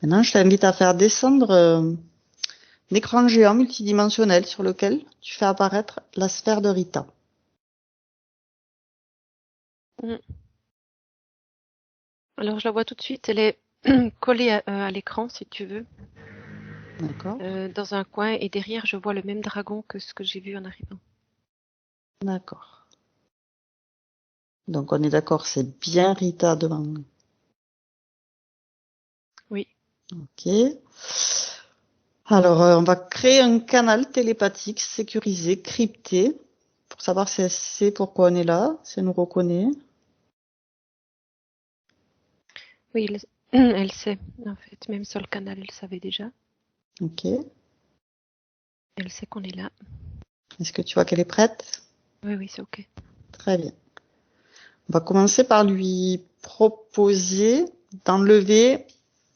Maintenant, je t'invite à faire descendre un écran géant multidimensionnel sur lequel tu fais apparaître la sphère de Rita. Mm. Alors, je la vois tout de suite. Elle est collée à l'écran, si tu veux, D'accord? dans un coin. Et derrière, je vois le même dragon que ce que j'ai vu en arrivant. D'accord. Donc, on est d'accord, c'est bien Rita devant nous. Oui. Ok. Alors, on va créer un canal télépathique sécurisé, crypté, pour savoir si elle sait pourquoi on est là, si elle nous reconnaît. Oui, elle sait. En fait, même sur le canal, elle savait déjà. Ok. Elle sait qu'on est là. Est-ce que tu vois qu'elle est prête? Oui, oui, c'est OK. Très bien. On va commencer par lui proposer d'enlever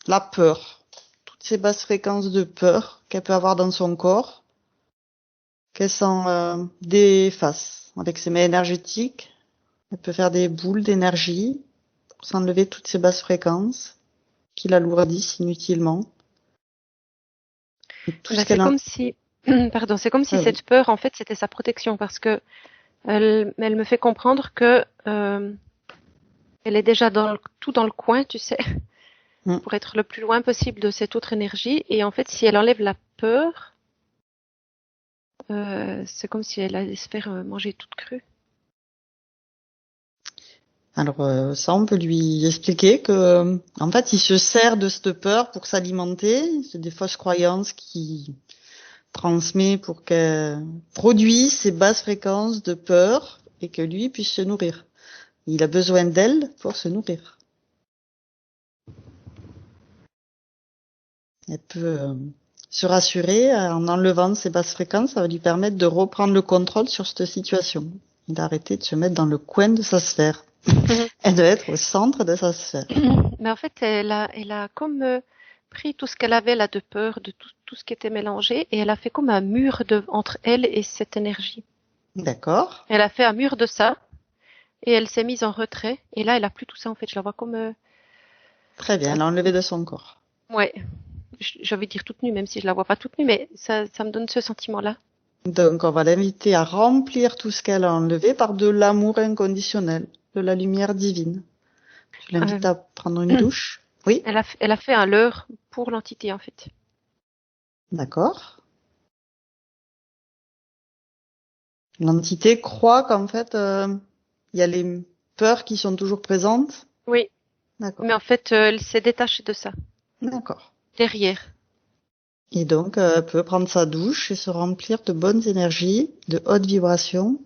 la peur, toutes ces basses fréquences de peur qu'elle peut avoir dans son corps, qu'elle s'en défasse. Avec ses mains énergétiques, elle peut faire des boules d'énergie pour s'enlever toutes ces basses fréquences qui l'alourdissent inutilement. Et tout ce C'est qu'elle en... comme si, pardon, c'est comme si Ah oui. cette peur, en fait, c'était sa protection parce que elle me fait comprendre que elle est déjà tout dans le coin, tu sais, Mm. pour être le plus loin possible de cette autre énergie. Et en fait, si elle enlève la peur, c'est comme si elle allait se faire manger toute crue. Alors ça, on peut lui expliquer que, en fait, il se sert de cette peur pour s'alimenter. C'est des fausses croyances qui transmet pour qu'elle produise ces basses fréquences de peur et que lui puisse se nourrir. Il a besoin d'elle pour se nourrir. Elle peut se rassurer en enlevant ces basses fréquences, ça va lui permettre de reprendre le contrôle sur cette situation et d'arrêter de se mettre dans le coin de sa sphère. Elle doit être au centre de sa sphère. Mais en fait, elle a comme pris tout ce qu'elle avait là de peur, de tout ce qui était mélangé, et elle a fait comme un mur entre elle et cette énergie. D'accord. Elle a fait un mur de ça, et elle s'est mise en retrait. Et là, elle a plus tout ça en fait. Je la vois comme, Très bien, elle l'a enlevé de son corps. ouais, j'ai envie de dire toute nue, même si je la vois pas toute nue, mais ça me donne ce sentiment-là. Donc, on va l'inviter à remplir tout ce qu'elle a enlevé par de l'amour inconditionnel, de la lumière divine. Je l'invite Euh, à prendre une douche. Oui, elle a fait un leurre pour l'entité en fait. d'accord. L'entité croit qu'en fait, il y a les peurs qui sont toujours présentes. Oui, D'accord, mais en fait, elle s'est détachée de ça d'accord. derrière. Et donc, elle peut prendre sa douche et se remplir de bonnes énergies, de hautes vibrations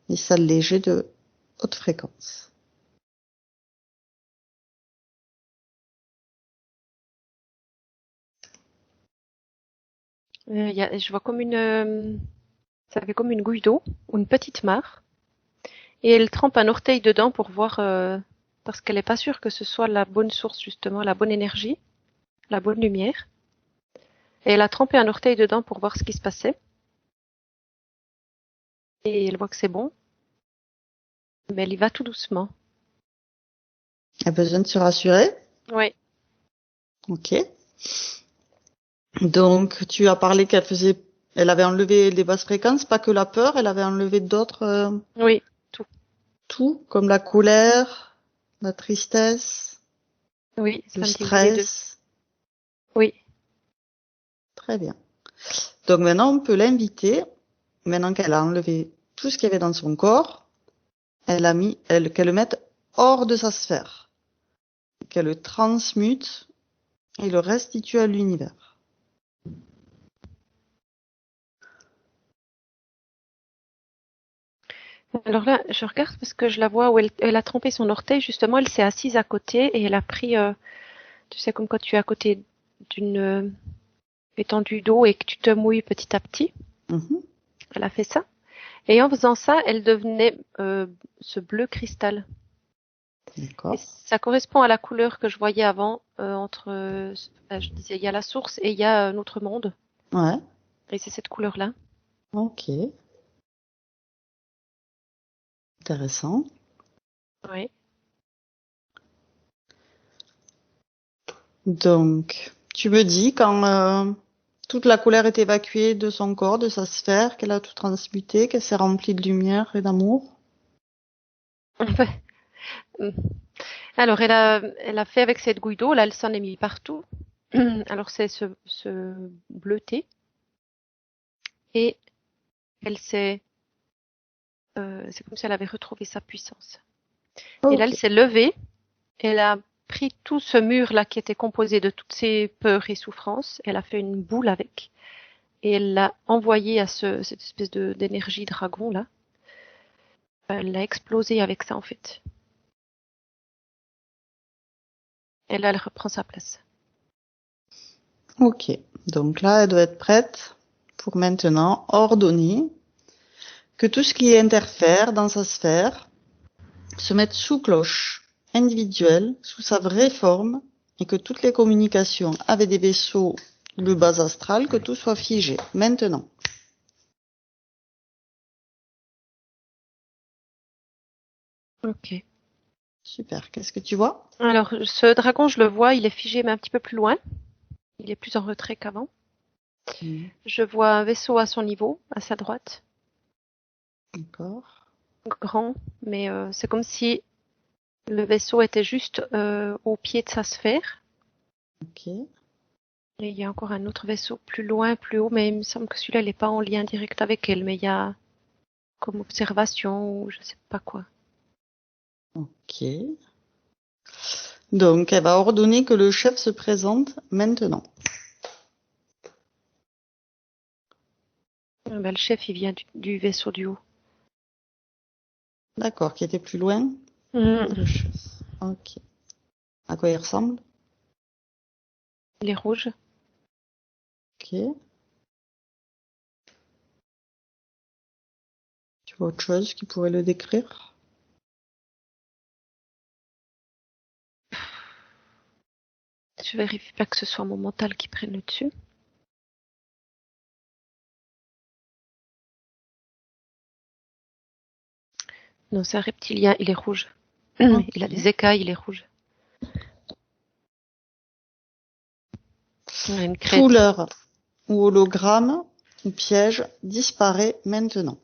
et s'alléger de hautes fréquences. Je vois comme ça fait comme une gouille d'eau ou une petite mare. Et elle trempe un orteil dedans pour voir, parce qu'elle n'est pas sûre que ce soit la bonne source, justement, la bonne énergie, la bonne lumière. Et elle a trempé un orteil dedans pour voir ce qui se passait. Et elle voit que c'est bon, mais elle y va tout doucement. Elle a besoin de se rassurer. Oui, Ok. Donc, tu as parlé elle avait enlevé les basses fréquences, pas que la peur, elle avait enlevé d'autres, oui, tout. tout, comme la colère, la tristesse, Oui, le ça me dit oui, les deux. stress. Oui. Très bien. Donc maintenant, on peut l'inviter, maintenant qu'elle a enlevé tout ce qu'il y avait dans son corps, qu'elle le mette hors de sa sphère, qu'elle le transmute et le restitue à l'univers. Alors là, je regarde parce que je la vois où elle a trempé son orteil. Justement, elle s'est assise à côté et elle a pris, tu sais, comme quand tu es à côté d'une étendue d'eau et que tu te mouilles petit à petit. Mhm. Elle a fait ça. Et en faisant ça, elle devenait ce bleu cristal. Et D'accord. ça correspond à la couleur que je voyais avant entre, je disais, il y a la source et il y a un autre monde. Ouais. Et c'est cette couleur-là. Ok. Intéressant. Oui. Donc, tu me dis quand toute la colère est évacuée de son corps, de sa sphère, qu'elle a tout transmuté, qu'elle s'est remplie de lumière et d'amour. Alors, elle a fait avec cette gouille d'eau, là, elle s'en est mis partout. Alors, c'est ce bleuté. Et elle c'est comme si elle avait retrouvé sa puissance. Et là, elle s'est levée. Elle a pris tout ce mur-là qui était composé de toutes ses peurs et souffrances. Elle a fait une boule avec. Et elle l'a envoyé à cette espèce d'énergie dragon, là. Elle l'a explosé avec ça, en fait. Et là, elle reprend sa place. Ok. Donc là, elle doit être prête pour maintenant ordonner que tout ce qui interfère dans sa sphère se mette sous cloche individuelle, sous sa vraie forme, et que toutes les communications avec des vaisseaux ou le bas astral, que tout soit figé. Maintenant. Ok. Super. Qu'est-ce que tu vois? Alors, ce dragon, je le vois, il est figé, mais un petit peu plus loin. Il est plus en retrait qu'avant. Je vois un vaisseau à son niveau, à sa droite. D'accord. Grand, mais c'est comme si le vaisseau était juste au pied de sa sphère. Ok. Et il y a encore un autre vaisseau plus loin, plus haut, mais il me semble que celui-là, il n'est pas en lien direct avec elle, mais il y a comme observation ou je sais pas quoi. Ok. Donc, elle va ordonner que le chef se présente maintenant. Ben, le chef, il vient du vaisseau du haut. D'accord. Qui était plus loin? Le chef. Ok. À quoi il ressemble? Il est rouge. Ok. Tu vois autre chose qui pourrait le décrire? Je vérifie pas que ce soit mon mental qui prenne le dessus. Non, c'est un reptilien, il est rouge. Ok. Il a des écailles, il est rouge. Il a une crête. Couleur ou hologramme ou piège disparaît maintenant.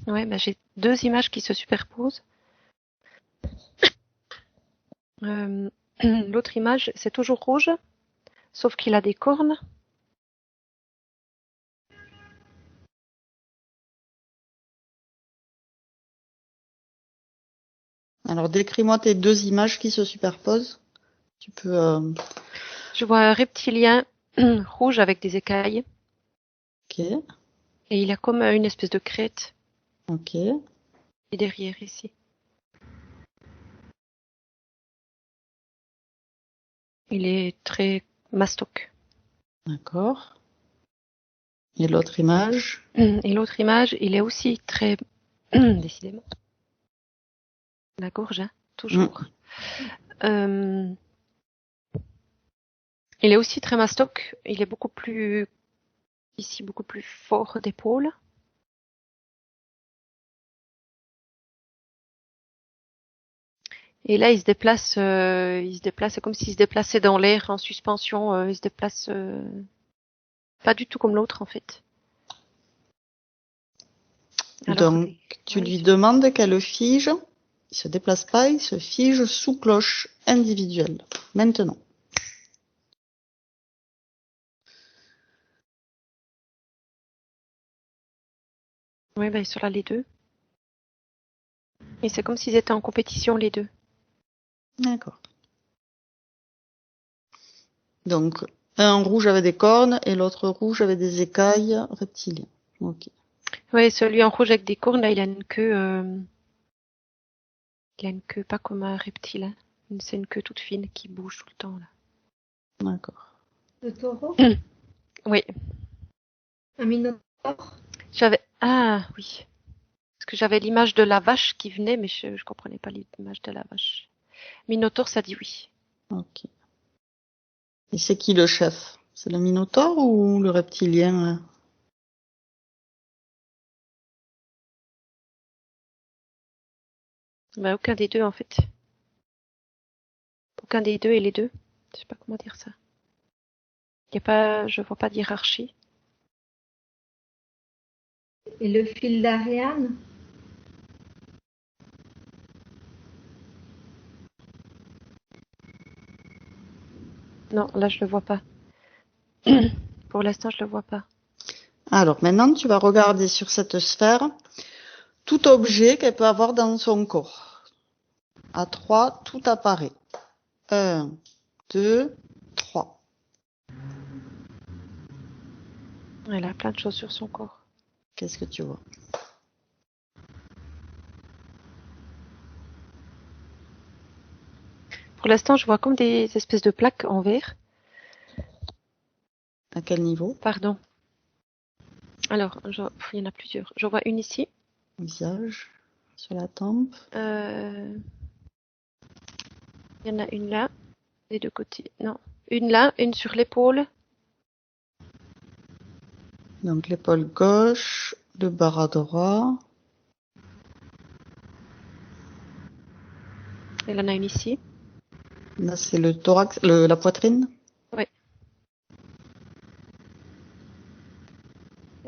Ouais, ben j'ai deux images qui se superposent. L'autre image, c'est toujours rouge, sauf qu'il a des cornes. Alors, décris-moi tes deux images qui se superposent. Tu peux. Je vois un reptilien rouge avec des écailles. Ok. Et il a comme une espèce de crête. Ok. Et derrière ici. Il est très mastoc. D'accord. Et l'autre image? Et l'autre image, il est aussi très... Décidément. La gorge, hein, toujours. Il est aussi très mastoc. Il est beaucoup plus... Ici, beaucoup plus fort d'épaule. Et là, il se déplace, c'est comme s'il se déplaçait dans l'air en suspension. Il se déplace pas du tout comme l'autre en fait. Alors, Donc, tu lui demandes qu'elle fige. Il se déplace pas, il se fige sous cloche individuelle. Maintenant. Oui, ben, ils sont là les deux. Et c'est comme s'ils étaient en compétition les deux. D'accord. Donc, un rouge avait des cornes et l'autre rouge avait des écailles reptiliennes. Ok. Oui, celui en rouge avec des cornes, là, il a une queue. Il a une queue pas comme un reptile. Hein. C'est une queue toute fine qui bouge tout le temps là. D'accord. Le taureau? Oui. Un minotaure? Ah oui. Parce que j'avais l'image de la vache qui venait, mais je comprenais pas l'image de la vache. Minotaure, ça dit oui. Ok. Et c'est qui le chef? C'est le minotaure ou le reptilien là? Bah, aucun des deux en fait. Aucun des deux et les deux. Je sais pas comment dire ça. Y a pas, je vois pas de hiérarchie. Et le fil d'Ariane? Non, là je le vois pas. Pour l'instant, je le vois pas. Alors maintenant, tu vas regarder sur cette sphère tout objet qu'elle peut avoir dans son corps. À 3, tout apparaît. 1, 2, 3. Elle a plein de choses sur son corps. Qu'est-ce que tu vois? Pour l'instant, je vois comme des espèces de plaques en verre. À quel niveau? Pardon. Alors, il y en a plusieurs. J'en vois une ici. Visage, sur la tempe. Il y en a une là, des deux côtés. Non. Une là, une sur l'épaule. Donc l'épaule gauche, le bras droit. Elle en a une ici. Là, c'est le thorax, la poitrine. Oui.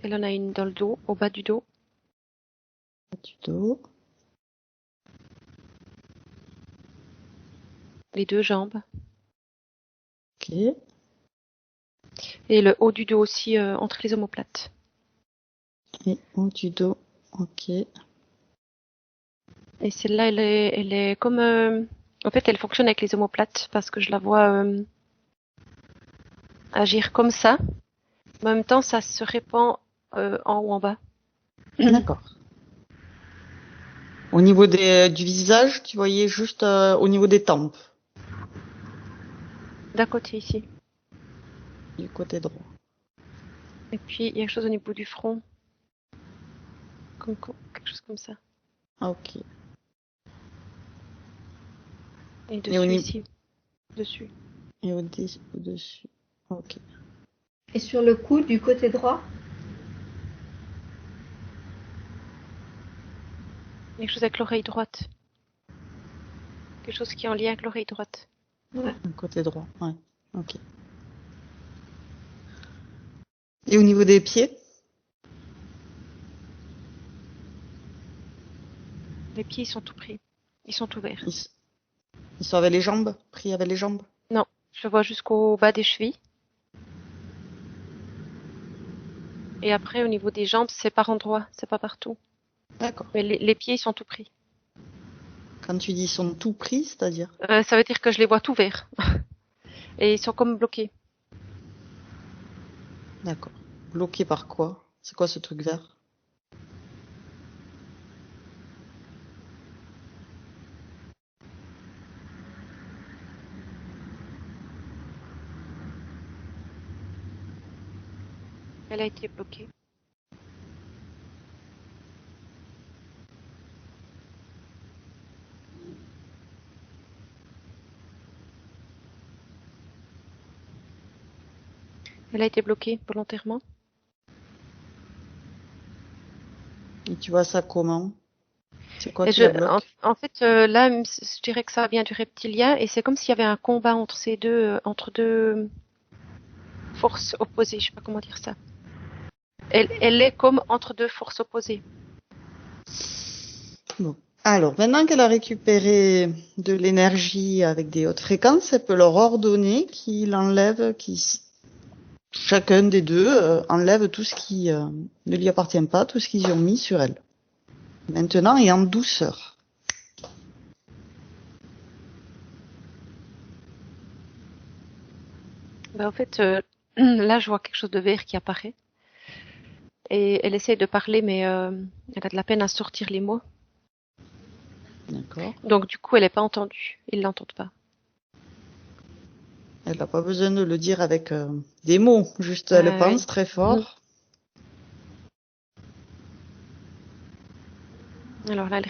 Elle en a une dans le dos, au bas du dos. Du dos. Les deux jambes. Ok. Et le haut du dos aussi, entre les omoplates. Et haut du dos. Ok. Et celle-là, elle est comme... en fait, elle fonctionne avec les omoplates parce que je la vois agir comme ça. Mais en même temps, ça se répand en haut en bas. D'accord. Au niveau du visage, tu voyais juste au niveau des tempes, D'un côté ici. du côté droit. Et puis, il y a quelque chose au niveau du front. Quelque chose comme ça. Ah, ok. Et Et dessus ici. Dessus. et au-dessus. Ok. Et sur le cou du côté droit? Quelque chose avec l'oreille droite. Quelque chose qui est en lien avec l'oreille droite. Ouais. Côté droit, ouais. Ok. Et au niveau des pieds? Les pieds, ils sont tout pris. Ils sont ouverts. Ils sont avec les jambes? Pris avec les jambes? Non, je vois jusqu'au bas des chevilles. Et après, au niveau des jambes, c'est par endroits, c'est pas partout. D'accord. Mais les pieds, ils sont tout pris. Quand tu dis ils sont tout pris, c'est-à-dire? Ça veut dire que je les vois tout verts. Et ils sont comme bloqués. D'accord. Bloqué par quoi? C'est quoi ce truc vert? Elle a été bloquée. Elle a été bloquée volontairement. Et tu vois ça comment? C'est quoi Et qui la bloque? en fait, là, je dirais que ça vient du reptilien et c'est comme s'il y avait un combat entre ces deux, entre deux forces opposées. Je sais pas comment dire ça. Elle est comme entre deux forces opposées. Bon. Alors, maintenant qu'elle a récupéré de l'énergie avec des hautes fréquences, elle peut leur ordonner qu'il enlève, chacun des deux enlève tout ce qui ne lui appartient pas, tout ce qu'ils ont mis sur elle. Maintenant et en douceur. Ben, en fait, là, je vois quelque chose de vert qui apparaît. Et elle essaie de parler, mais elle a de la peine à sortir les mots. D'accord. Donc, du coup, elle n'est pas entendue. Ils l'entendent pas. Elle n'a pas besoin de le dire avec des mots, juste elle pense Oui. très fort. Alors là,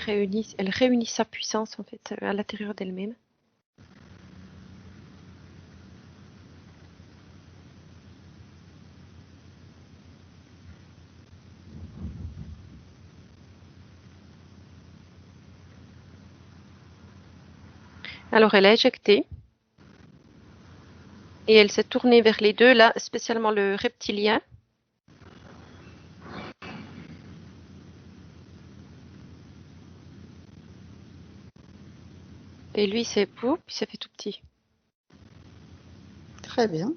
elle réunit sa puissance, en fait, à l'intérieur d'elle-même. Alors elle a éjecté et elle s'est tournée vers les deux, là, spécialement le reptilien. Et lui, il s'est fait tout petit. Très bien.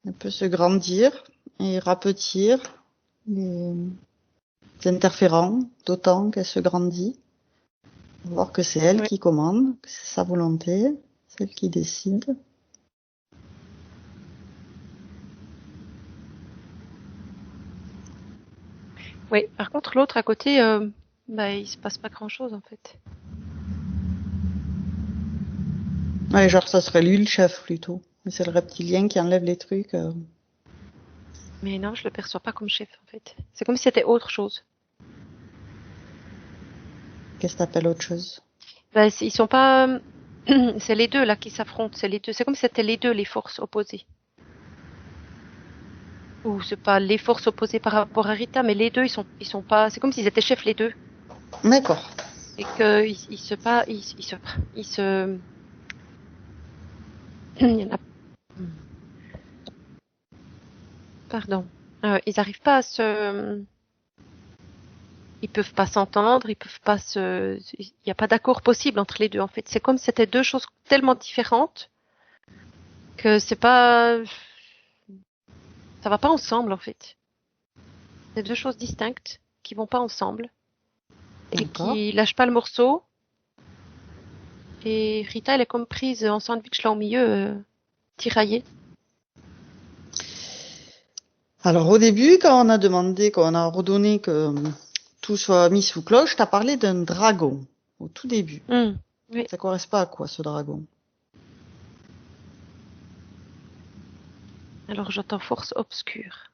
Elle peut se grandir et rapetir les interférents d'autant qu'elle se grandit. On va voir que c'est elle Oui. qui commande, que c'est sa volonté, c'est elle qui décide. Oui, par contre, l'autre à côté, il se passe pas grand-chose en fait. Ouais, genre ça serait lui le chef plutôt. Mais c'est le reptilien qui enlève les trucs. Mais non, je le perçois pas comme chef en fait. C'est comme si c'était autre chose. Qu'est-ce que t'appelles autre chose? Ils sont pas. C'est les deux là qui s'affrontent. C'est les deux. C'est comme si c'était les deux les forces opposées. Ou c'est pas les forces opposées par rapport à Rita, mais les deux ils sont pas. C'est comme s'ils étaient chefs les deux D'accord. et que ils se pas ils se il y en a. Pardon. Ils arrivent pas à se. Ils peuvent pas s'entendre, ils peuvent pas se. Il n'y a pas d'accord possible entre les deux en fait. C'est comme si c'était deux choses tellement différentes que c'est pas. Ça va pas ensemble en fait. C'est deux choses distinctes qui vont pas ensemble et D'accord. qui lâchent pas le morceau. Et Rita, elle est comme prise en sandwich là au milieu, tiraillée. Alors au début, quand on a demandé, quand on a ordonné que tout soit mis sous cloche, t'as parlé d'un dragon au tout début. Oui. Ça correspond à quoi ce dragon? Alors j'entends force obscure.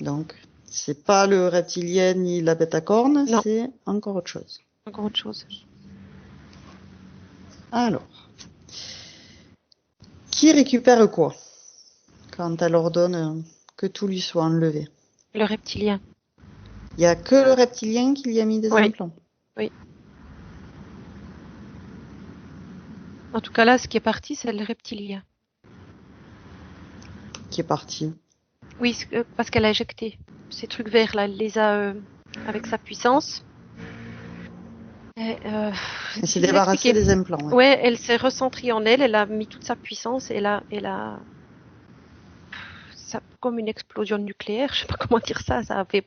Donc, c'est pas le reptilien ni la bête à cornes, Non. c'est encore autre chose. Encore autre chose. Alors, qui récupère quoi quand elle ordonne que tout lui soit enlevé? Le reptilien. Il y a que le reptilien qui lui a mis des Oui. implants. Oui. En tout cas là, ce qui est parti, c'est le reptilien. Qui est parti. Oui, parce qu'elle a éjecté ces trucs verts là, elle les a avec sa puissance. Elle s'est difficile à débarrassée expliquer. des implants. Ouais, elle s'est recentrée en elle, elle a mis toute sa puissance et elle a ça comme une explosion nucléaire, je sais pas comment dire ça, ça a fait.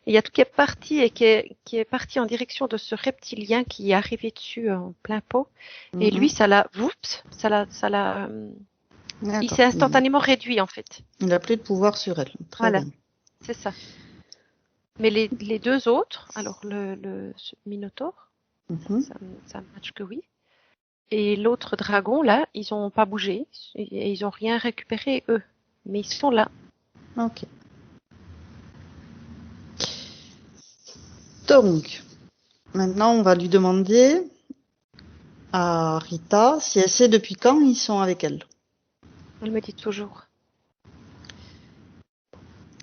Il y a tout qui est parti et qui est parti en direction de ce reptilien qui est arrivé dessus en plein pot. Et lui, ça l'a, il s'est instantanément réduit en fait. Il a plus de pouvoir sur elle. Très bien. C'est ça. Mais les deux autres, alors le Minotaure, ça match que oui. Et l'autre dragon, là, ils ont pas bougé et ils ont rien récupéré eux. Mais ils sont là. Ok. Donc, maintenant, on va lui demander à Rita si elle sait depuis quand ils sont avec elle. Elle me dit toujours.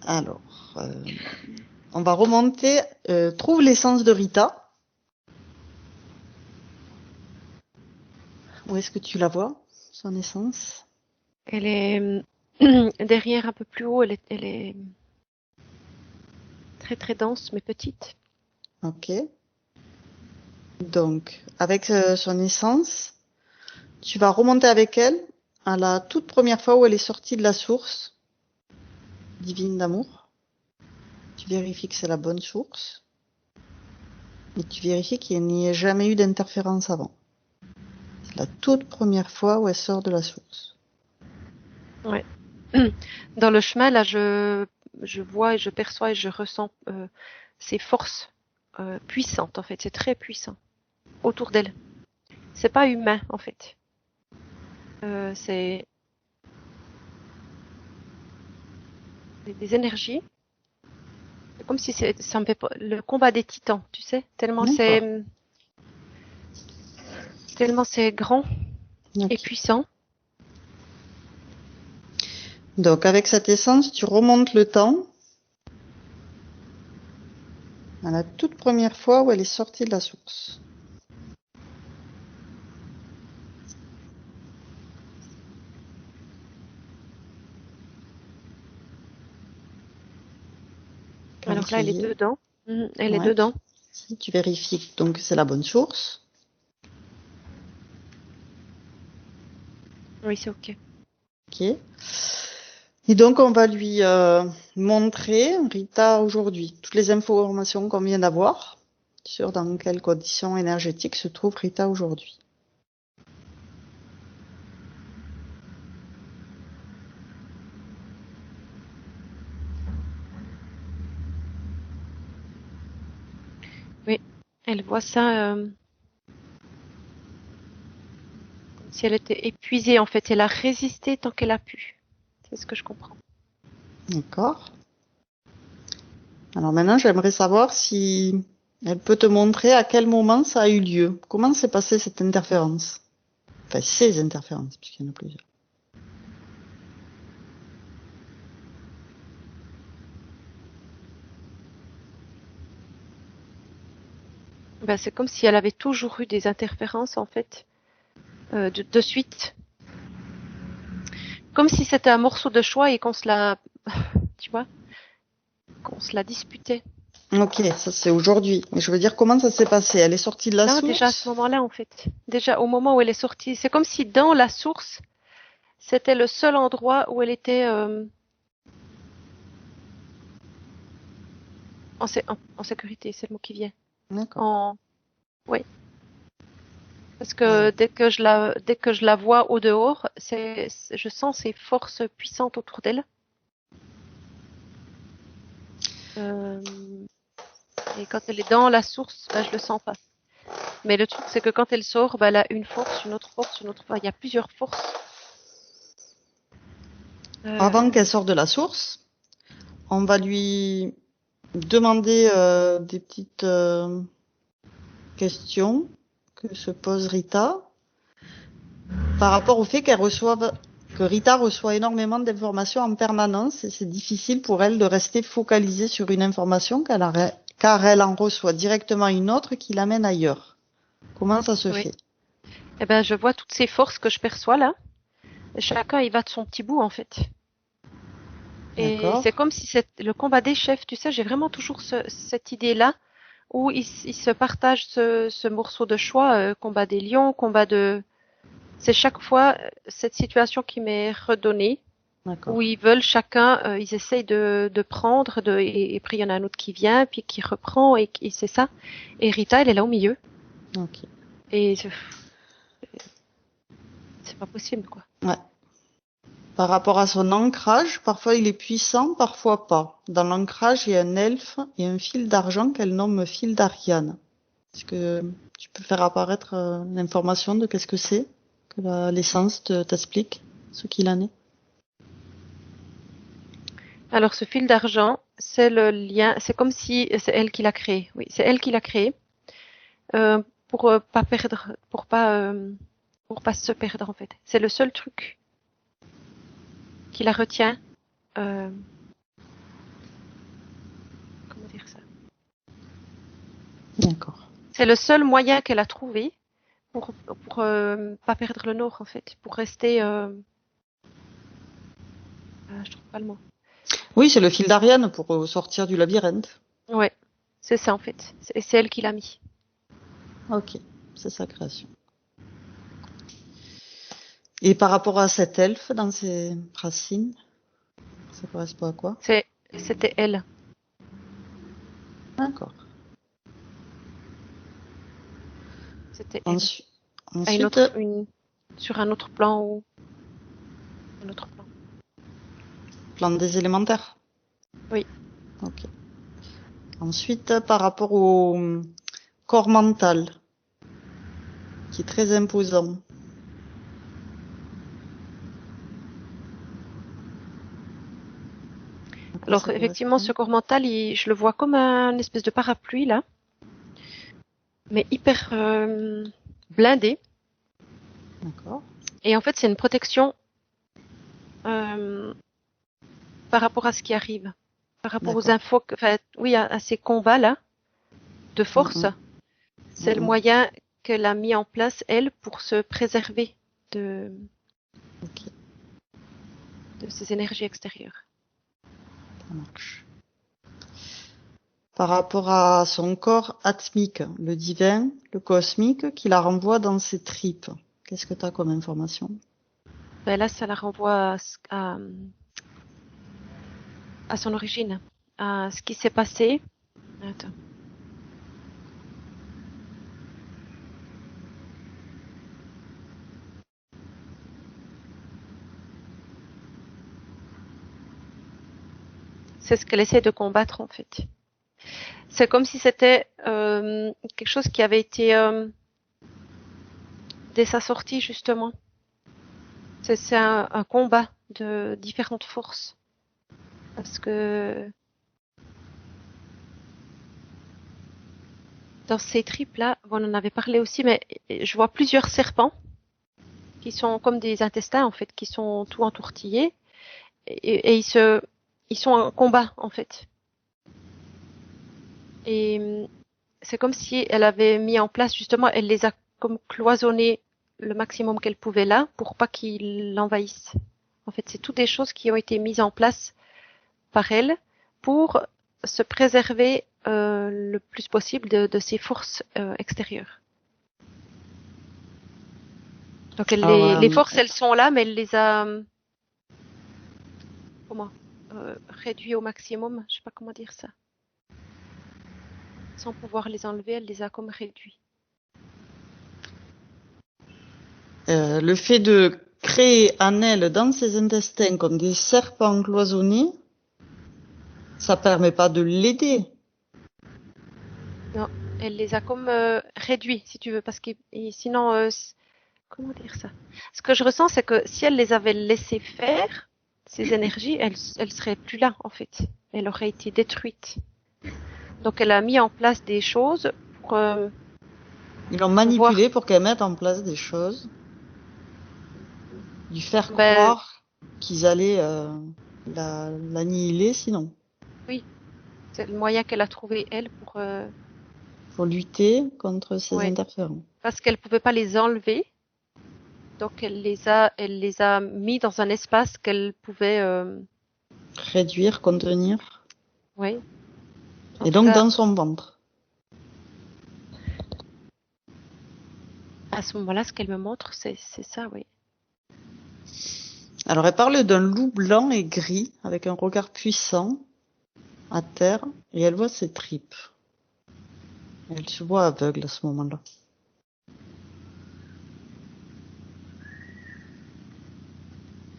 Alors, on va remonter. Trouve l'essence de Rita. Où est-ce que tu la vois, son essence? Elle est derrière un peu plus haut, elle est très très dense mais petite. Ok. Donc, avec son essence, tu vas remonter avec elle à la toute première fois où elle est sortie de la source divine d'amour. Tu vérifies que c'est la bonne source. Et tu vérifies qu'il n'y ait jamais eu d'interférence avant. C'est la toute première fois où elle sort de la source. Ouais. Dans le chemin, là, je vois et je perçois et je ressens ces forces puissantes, en fait. C'est très puissant autour d'elle. C'est pas humain, en fait. C'est des énergies. C'est comme si ça me fait le combat des titans, tu sais, tellement c'est grand et puissant. Donc avec cette essence, tu remontes le temps À la toute première fois où elle est sortie de la source. Alors là, elle est Calendrier. dedans. Elle est Ouais. dedans. Si tu vérifies donc que c'est la bonne source. Oui, c'est OK. Ok. Et donc, on va lui montrer, Rita, aujourd'hui, toutes les informations qu'on vient d'avoir sur dans quelles conditions énergétiques se trouve Rita aujourd'hui. Oui, elle voit ça comme si elle était épuisée, en fait. Elle a résisté tant qu'elle a pu. C'est ce que je comprends. D'accord. Alors maintenant, j'aimerais savoir si elle peut te montrer à quel moment ça a eu lieu. Comment s'est passée cette interférence? Enfin, ces interférences, puisqu'il y en a plusieurs. Ben, c'est comme si elle avait toujours eu des interférences, en fait, de suite. Comme si c'était un morceau de choix et qu'on se la, tu vois, qu'on se la disputait. Ok, ça c'est aujourd'hui. Mais je veux dire, comment ça s'est passé? Elle est sortie de la Non, déjà à ce source? moment-là, en fait. Déjà au moment où elle est sortie. C'est comme si dans la source, c'était le seul endroit où elle était en sécurité, c'est le mot qui vient. D'accord. En, oui. Parce que dès que je la vois au dehors, je sens ces forces puissantes autour d'elle. Euh, et quand elle est dans la source, bah, je le sens pas. Mais le truc, c'est que quand elle sort, bah, elle a une force, une autre force, une autre force. Il y a plusieurs forces. Avant qu'elle sorte de la source, on va lui demander des petites questions que se pose Rita par rapport au fait que Rita reçoit énormément d'informations en permanence et c'est difficile pour elle de rester focalisée sur une information car elle en reçoit directement une autre qui l'amène ailleurs. Comment ça se Oui. fait? Eh ben, je vois toutes ces forces que je perçois là. Et chacun, il va de son petit bout, en fait. Et D'accord. c'est comme si le combat des chefs, tu sais, j'ai vraiment toujours cette idée-là où ils se partagent ce morceau de choix, combat des lions, combat de... C'est chaque fois cette situation qui m'est redonnée, D'accord. où ils veulent chacun, ils essayent de prendre, et puis il y en a un autre qui vient, puis qui reprend, et c'est ça. Et Rita, elle est là au milieu, Ok. et c'est pas possible, quoi. Ouais. Par rapport à son ancrage, parfois il est puissant, parfois pas. Dans l'ancrage, il y a un elfe et un fil d'argent qu'elle nomme fil d'Ariane. Est-ce que tu peux faire apparaître l'information de qu'est-ce que c'est? Que l'essence t'explique ce qu'il en est? Alors ce fil d'argent, c'est le lien, c'est comme si c'est elle qui l'a créé. Oui, c'est elle qui l'a créé pour pas perdre, pour pas se perdre en fait. C'est le seul truc qui la retient. euh, comment dire ça? D'accord. C'est le seul moyen qu'elle a trouvé pour pas perdre le nord en fait, pour rester. Je trouve pas le mot. Oui, c'est le fil d'Ariane pour sortir du labyrinthe. Ouais, c'est ça en fait. C'est elle qui l'a mis. Ok, c'est sa création. Et par rapport à cet elfe dans ses racines, ça correspond à quoi? C'était elle. D'accord. C'était elle. Ensuite, À ensuite, sur un autre plan ou un autre plan. plan des élémentaires. Oui. Ok. Ensuite, par rapport au corps mental, qui est très imposant. À quoi Alors ça effectivement, ce correspond? corps mental, je le vois comme un espèce de parapluie là, mais hyper blindé. D'accord. Et en fait, c'est une protection euh, par rapport à ce qui arrive, par rapport aux D'accord. infos, enfin, oui, à ces combats là. de force, Mhm. c'est le Mhm. moyen qu'elle a mis en place, elle, pour se préserver de, Ok, de ces énergies extérieures. ça marche. Par rapport à son corps atmique, le divin, le cosmique, qui la renvoie dans ses tripes. Qu'est-ce que tu as comme information? Ben là, ça la renvoie à son origine, à ce qui s'est passé. Attends. C'est ce qu'elle essaie de combattre, en fait. C'est comme si c'était quelque chose qui avait été dès sa sortie, justement. C'est un combat de différentes forces. Parce que dans ces tripes-là, on en avait parlé aussi, mais je vois plusieurs serpents qui sont comme des intestins, en fait, qui sont tout entortillés. Et ils sont en combat, en fait. Et c'est comme si elle avait mis en place, justement, elle les a comme cloisonnés le maximum qu'elle pouvait là pour pas qu'ils l'envahissent. En fait, c'est toutes des choses qui ont été mises en place par elle pour se préserver le plus possible de ces forces extérieures. Donc Alors, les forces, elles sont là, mais elle les a comment réduit au maximum. Je sais pas comment dire ça. Sans pouvoir les enlever, elle les a comme réduits. le fait de créer en elle, dans ses intestins, comme des serpents cloisonnés, ça permet pas de l'aider. Non, elle les a comme réduits, si tu veux, parce que sinon, comment dire ça? Ce que je ressens, c'est que si elle les avait laissés faire, ces énergies, elles seraient plus là, en fait. Elle aurait été détruite. Donc, elle a mis en place des choses pour Ils l'ont pouvoir, manipulé pour qu'elle mette en place des choses, lui faire ben, croire qu'ils allaient l'annihiler sinon. oui, c'est le moyen qu'elle a trouvé, elle, Pour lutter contre ces ouais, interférences. parce qu'elle pouvait pas les enlever. Donc, elle les a mis dans un espace qu'elle pouvait, Réduire, contenir. ouais, en Et tout donc cas, dans son ventre. à ce moment-là, ce qu'elle me montre, c'est ça, oui. Alors elle parle d'un loup blanc et gris avec un regard puissant à terre et elle voit ses tripes. Elle se voit aveugle à ce moment-là.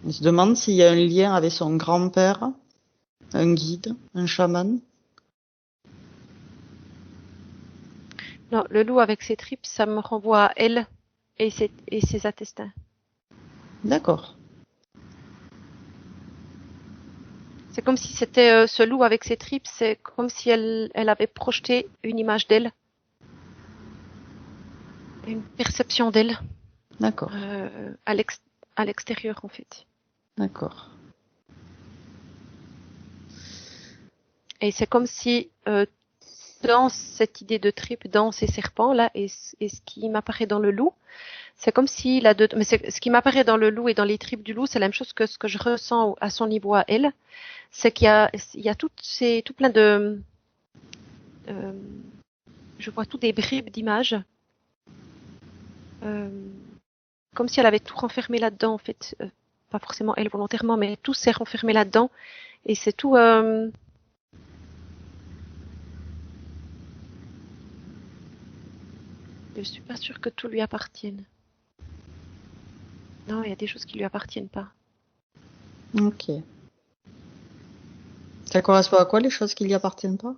Elle se demande s'il y a un lien avec son grand-père, un guide, un chaman. Non, le loup avec ses tripes, ça me renvoie à elle et ses intestins. D'accord. C'est comme si c'était ce loup avec ses tripes, c'est comme si elle avait projeté une image d'elle, une perception d'elle D'accord. à l'extérieur en fait. D'accord. Et c'est comme si dans cette idée de tripe, dans ces serpents là, et ce qui m'apparaît dans le loup, c'est comme si mais ce qui m'apparaît dans le loup et dans les tripes du loup, c'est la même chose que ce que je ressens à son niveau à elle. C'est il y a tout plein de, euh, je vois tout des bribes d'images, euh, comme si elle avait tout renfermé là-dedans en fait, pas forcément elle volontairement, mais tout s'est renfermé là-dedans et c'est tout. Je suis pas sûre que tout lui appartienne. Non, il y a des choses qui lui appartiennent pas. Ok. Ça correspond à quoi les choses qui lui appartiennent pas?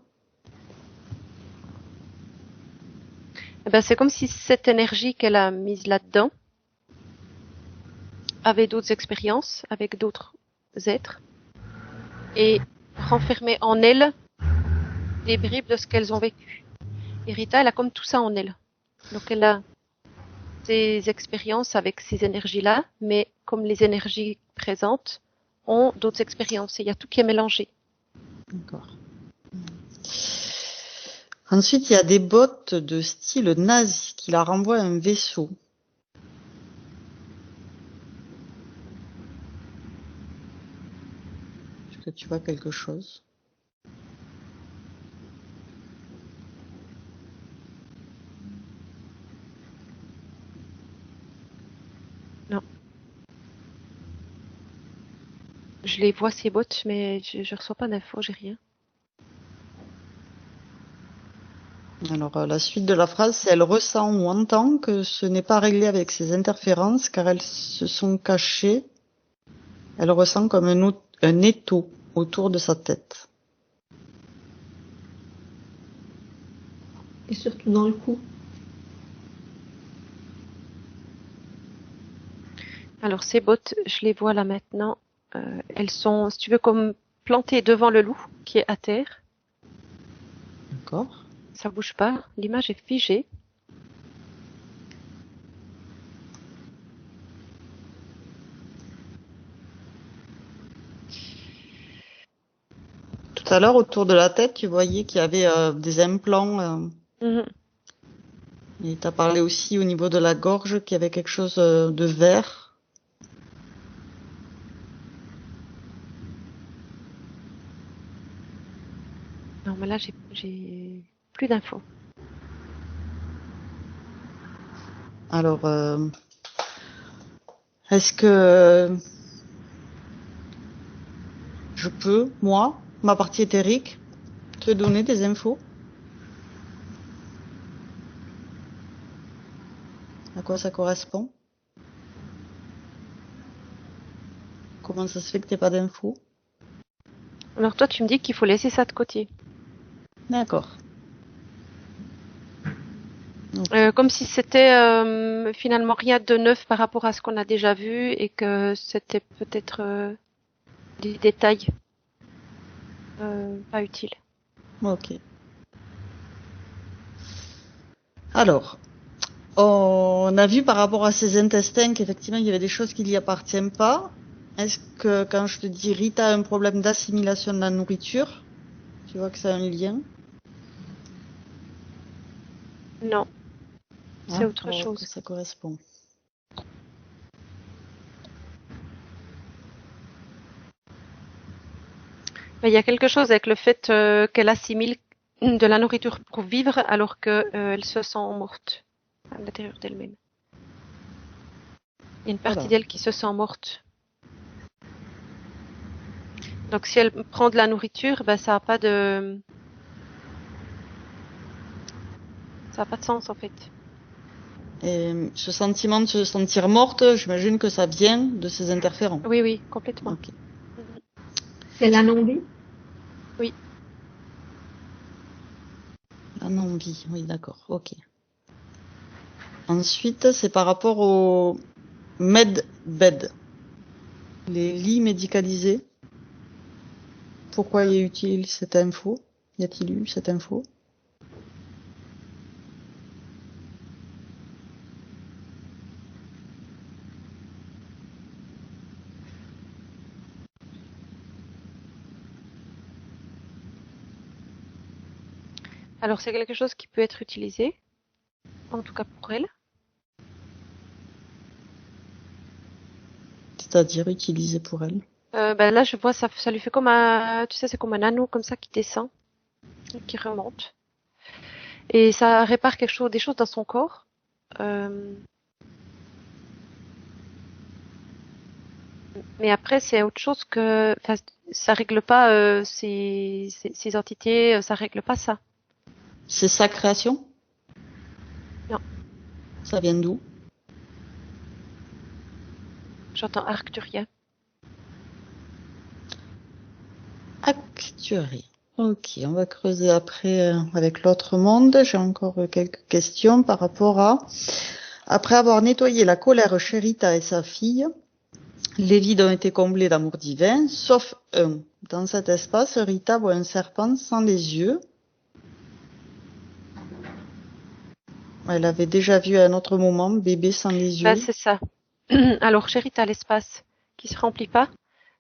Eh ben, c'est comme si cette énergie qu'elle a mise là-dedans avait d'autres expériences avec d'autres êtres et renfermait en elle des bribes de ce qu'elles ont vécu. Et Rita, elle a comme tout ça en elle. Donc elle a ces expériences avec ces énergies-là, mais comme les énergies présentes ont d'autres expériences. Et il y a tout qui est mélangé. D'accord. Ensuite, il y a des bottes de style nazi qui la renvoient à un vaisseau. Est-ce que tu vois quelque chose? Non. Je les vois ces bottes, mais je reçois pas d'infos, j'ai rien. Alors, la suite de la phrase, c'est elle ressent ou entend que ce n'est pas réglé avec ses interférences car elles se sont cachées. Elle ressent comme un étau autour de sa tête. Et surtout dans le cou. Alors ces bottes, je les vois là maintenant. Elles sont, si tu veux, comme plantées devant le loup qui est à terre. D'accord. Ça bouge pas. L'image est figée. Tout à l'heure, autour de la tête, tu voyais qu'il y avait des implants. Mhm. Et tu as parlé aussi au niveau de la gorge qu'il y avait quelque chose de vert. Non, mais là j'ai plus d'infos. Alors, est-ce que je peux, moi, ma partie éthérique, te donner des infos? À quoi ça correspond? Comment ça se fait que t'aies pas d'infos? Alors toi, tu me dis qu'il faut laisser ça de côté. D'accord. Comme si c'était finalement rien de neuf par rapport à ce qu'on a déjà vu et que c'était peut-être des détails pas utiles. Ok. Alors, on a vu par rapport à ces intestins qu'effectivement il y avait des choses qui n'y appartiennent pas. Est-ce que quand je te dis Rita a un problème d'assimilation de la nourriture, tu vois que ça a un lien? Non, c'est Hein, autre alors, chose. que ça correspond. Mais il y a quelque chose avec le fait qu'elle assimile de la nourriture pour vivre alors qu'elle se sent morte à l'intérieur d'elle-même. Il y a une partie Voilà. d'elle qui se sent morte. Donc si elle prend de la nourriture, ben ça a pas de sens en fait. Et ce sentiment de se sentir morte, j'imagine que ça vient de ces interférences. Oui, oui, complètement. Ok. C'est la non-vie. Oui. La non-vie, oui, d'accord, ok. Ensuite, c'est par rapport au med-bed, les lits médicalisés. Pourquoi y a-t-il cette info? Y a-t-il eu cette info? Alors c'est quelque chose qui peut être utilisé, en tout cas pour elle. C'est-à-dire utilisé pour elle. Ben là je vois ça lui fait comme un, tu sais, c'est comme un anneau comme ça qui descend, qui remonte. Et ça répare quelque chose, des choses dans son corps. Euh, mais après, c'est autre chose que, enfin, ça règle pas ces entités, ça règle pas ça. C'est sa création? Non, Ça vient d'où? j'entends arcturien. Actuary. Ok, on va creuser après avec l'autre monde. J'ai encore quelques questions par rapport à... Après avoir nettoyé la colère chez Rita et sa fille, les vides ont été comblés d'amour divin, sauf un. Dans cet espace, Rita voit un serpent sans les yeux. Elle avait déjà vu à un autre moment bébé sans les Ben, yeux. c'est ça. Alors, chérie, t'as l'espace qui se remplit pas.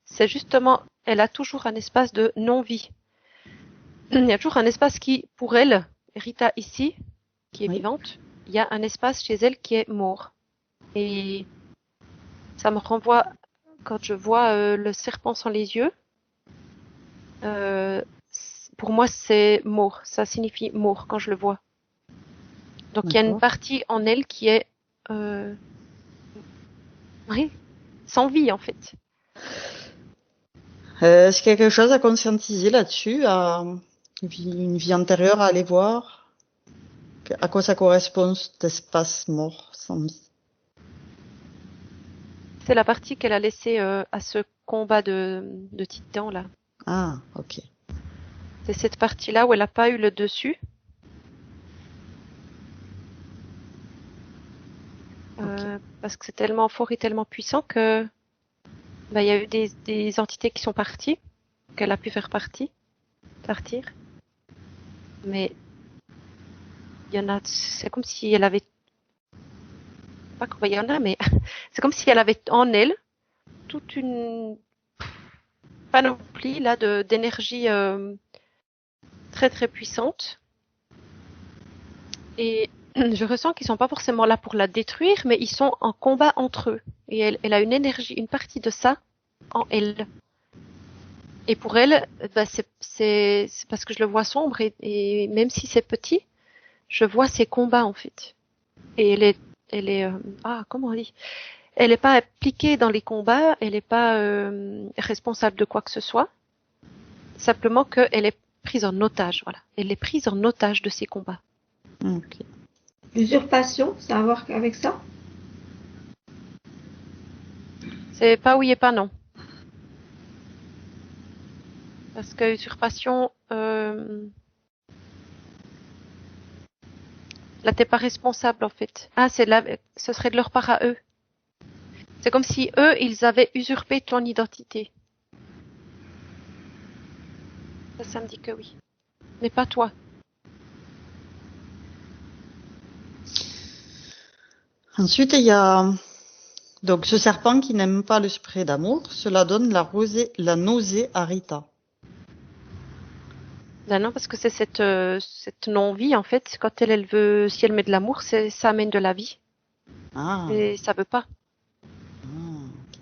C'est justement, elle a toujours un espace de non-vie. Il y a toujours un espace qui, pour elle, Rita ici, qui est Oui. vivante, il y a un espace chez elle qui est mort. Et ça me renvoie, quand je vois le serpent sans les yeux, pour moi c'est mort, ça signifie mort quand je le vois. Donc il y a une D'accord. partie en elle qui est euh, oui, sans vie en fait. Est-ce qu'il y a quelque chose à conscientiser là-dessus, une vie antérieure à aller voir? À quoi ça correspond cet espace mort sans vie? C'est la partie qu'elle a laissée à ce combat de titans là. Ah, ok. C'est cette partie-là où elle n'a pas eu le dessus. Parce que c'est tellement fort et tellement puissant que il y a eu des entités qui sont parties, qu'elle a pu faire partir. Mais il y en a, c'est comme si elle avait, pas combien il y en a, mais c'est comme si elle avait en elle toute une panoplie là d'énergie très très puissante. Et je ressens qu'ils sont pas forcément là pour la détruire, mais ils sont en combat entre eux. Et elle a une énergie, une partie de ça en elle. Et pour elle, c'est parce que je le vois sombre et même si c'est petit, je vois ses combats en fait. Et elle est comment on dit? Elle n'est pas impliquée dans les combats, elle n'est pas responsable de quoi que ce soit. Simplement qu'elle est prise en otage, voilà. Elle est prise en otage de ces combats. Ok. L'usurpation, ça a à voir avec ça? C'est pas oui et pas non. Parce que usurpation, là t'es pas responsable en fait. Ah, ce serait de leur part à eux. C'est comme si eux, ils avaient usurpé ton identité. Ça me dit que oui. Mais pas toi. Ensuite, il y a donc ce serpent qui n'aime pas le spray d'amour. Cela donne la nausée à Rita. Ben non, parce que c'est cette non-vie en fait. Quand elle veut, si elle met de l'amour, ça amène de la vie. Ah. Et ça veut pas. Ok.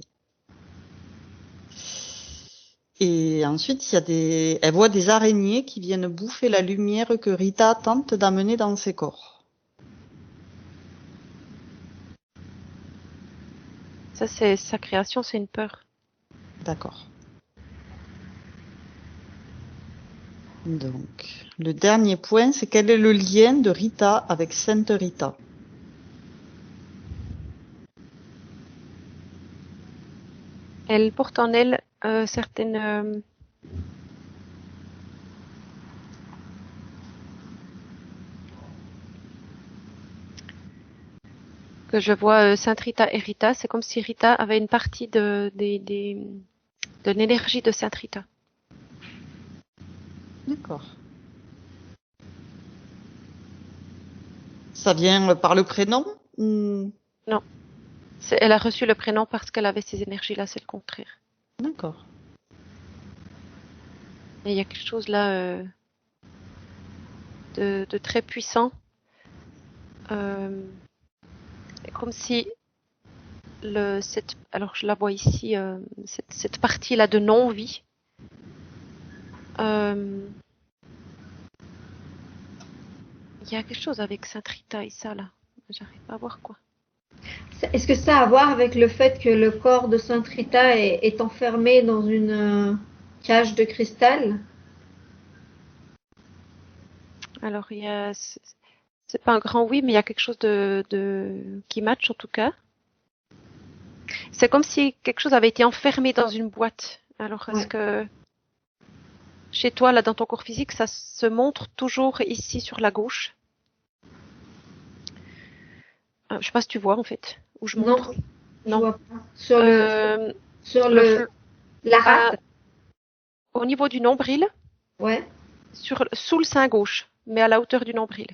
Et ensuite, elle voit des araignées qui viennent bouffer la lumière que Rita tente d'amener dans ses corps. Ça, c'est sa création, c'est une peur. D'accord. Donc, le dernier point, c'est quel est le lien de Rita avec Sainte Rita? Elle porte en elle certaines que je vois Sainte Rita et Rita. C'est comme si Rita avait une partie de l'énergie de Sainte Rita. D'accord. Ça vient par le prénom? Non, elle a reçu le prénom parce qu'elle avait ces énergies-là. C'est le contraire. D'accord. Et il y a quelque chose là de très puissant. Comme si alors je la vois ici, cette partie-là de non-vie. Il y a quelque chose avec Sainte Rita et ça là. J'arrive pas à voir quoi. Est-ce que ça a à voir avec le fait que le corps de Sainte Rita est enfermé dans une cage de cristal? Alors c'est pas un grand oui, mais il y a quelque chose qui match en tout cas. C'est comme si quelque chose avait été enfermé dans une boîte. Alors est-ce que chez toi là dans ton corps physique ça se montre toujours ici sur la gauche? Je sais pas si tu vois en fait où je montre. Je Non. vois pas. Sur la rate? Au niveau du nombril, Ouais. sous le sein gauche, mais à la hauteur du nombril.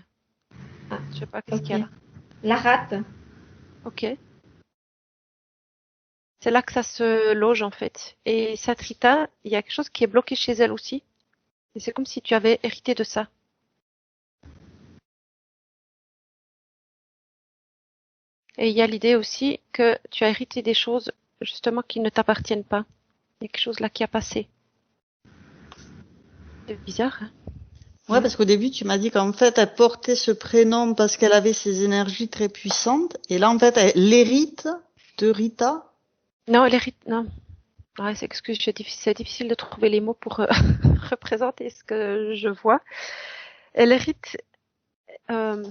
Ah, Je sais pas qu'est-ce qu'il y a ok. là. La rate? Ok. C'est là que ça se loge en fait. Et Satrita, il y a quelque chose qui est bloqué chez elle aussi. Et c'est comme si tu avais hérité de ça. Et il y a l'idée aussi que tu as hérité des choses justement qui ne t'appartiennent pas. Il y a quelque chose là qui a passé. C'est bizarre, hein? Ouais, parce qu'au début, tu m'as dit qu'en fait, elle portait ce prénom parce qu'elle avait ces énergies très puissantes. Et là, en fait, elle hérite de Rita. Non, elle hérite. Non. Ouais, excuse, c'est difficile de trouver les mots pour représenter ce que je vois. Elle hérite. euh,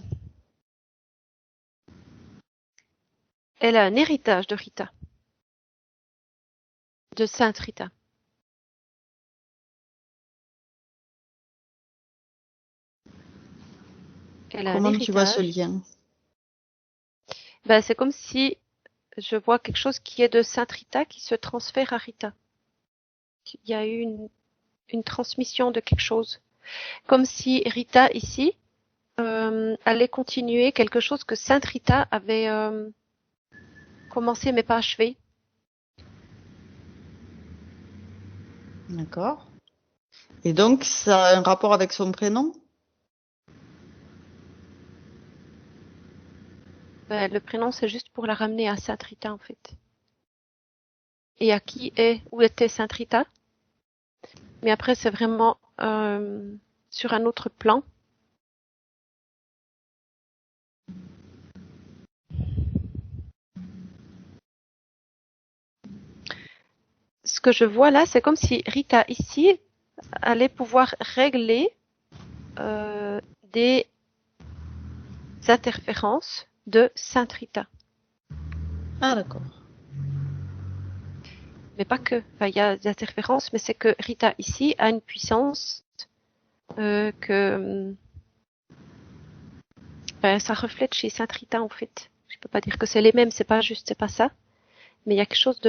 Elle a un héritage de Rita, de Sainte Rita. Elle a un Comment tu vois ce héritage. lien? Ben, c'est comme si je vois quelque chose qui est de Sainte Rita qui se transfère à Rita. Il y a eu une transmission de quelque chose. Comme si Rita, ici, allait continuer quelque chose que Sainte Rita avait commencé mais pas achevé. D'accord. Et donc, ça a un rapport avec son prénom? Ben, le prénom, c'est juste pour la ramener à Sainte Rita, en fait. Et à où était Sainte Rita. Mais après, c'est vraiment sur un autre plan. Ce que je vois là, c'est comme si Rita, ici, allait pouvoir régler des interférences de Sainte Rita. Ah, d'accord. Mais pas que. Enfin, il y a des interférences, mais c'est que Rita, ici, a une puissance que ça reflète chez Sainte Rita, en fait. Je peux pas dire que c'est les mêmes, c'est pas ça. Mais il y a quelque chose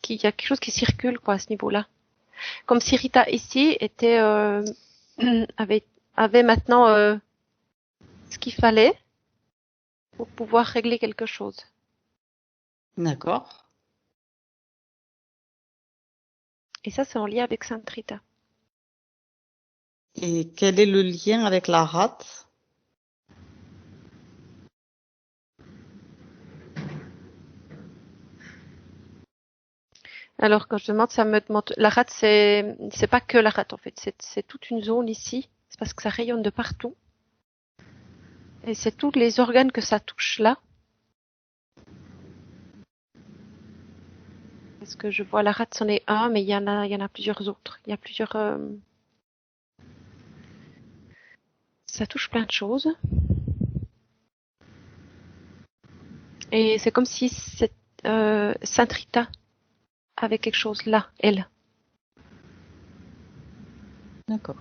il y a quelque chose qui circule, quoi, à ce niveau-là. Comme si Rita, ici, était, avait maintenant ce qu'il fallait pour pouvoir régler quelque chose. D'accord. Et ça, c'est en lien avec Sainte Rita. Et quel est le lien avec la rate? Alors, quand je demande, ça me demande, la rate, c'est pas que la rate, en fait. C'est toute une zone ici. C'est parce que ça rayonne de partout. Et c'est tous les organes que ça touche là. Parce que je vois la rate, c'en est un, mais il y en a plusieurs autres. Il y a plusieurs, ça touche plein de choses. Et c'est comme si Sainte Rita avait quelque chose là, elle. D'accord.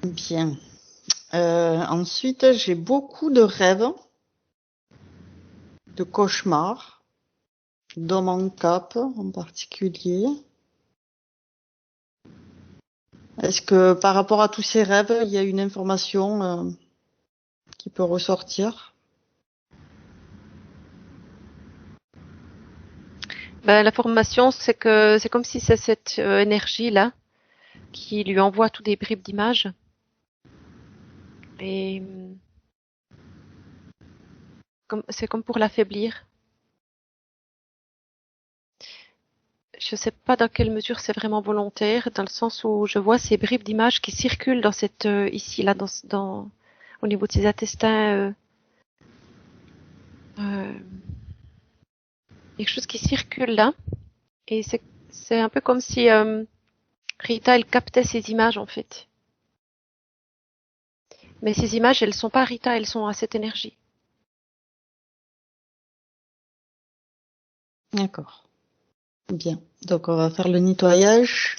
Bien. Ensuite, j'ai beaucoup de rêves, de cauchemars, d'hommes en cape en particulier. Est-ce que par rapport à tous ces rêves, il y a une information qui peut ressortir? Ben, la formation, c'est que c'est comme si c'est cette énergie-là qui lui envoie tous des bribes d'images. Et c'est comme pour l'affaiblir. Je sais pas dans quelle mesure c'est vraiment volontaire, dans le sens où je vois ces bribes d'images qui circulent dans cette ici là au niveau de ces intestins. Quelque chose qui circule là, et c'est un peu comme si Rita elle captait ces images en fait. Mais ces images elles sont pas Rita, elles sont à cette énergie. D'accord. Bien. Donc, on va faire le nettoyage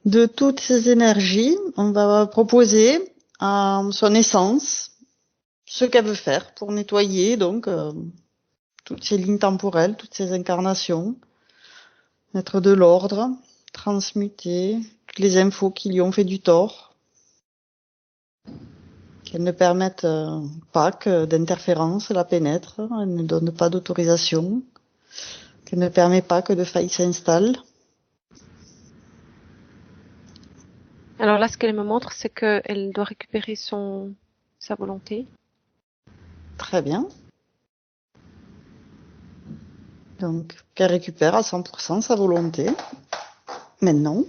de toutes ces énergies. On va proposer à son essence ce qu'elle veut faire pour nettoyer donc toutes ces lignes temporelles, toutes ces incarnations, mettre de l'ordre, transmuter toutes les infos qui lui ont fait du tort, qu'elles ne permettent pas que d'interférences la pénètrent, elles ne donnent pas d'autorisation, qu'elle ne permet pas que de failles s'installent. Alors là, ce qu'elle me montre, c'est qu'elle doit récupérer sa volonté. Très bien. Donc, qu'elle récupère à 100% sa volonté. Maintenant.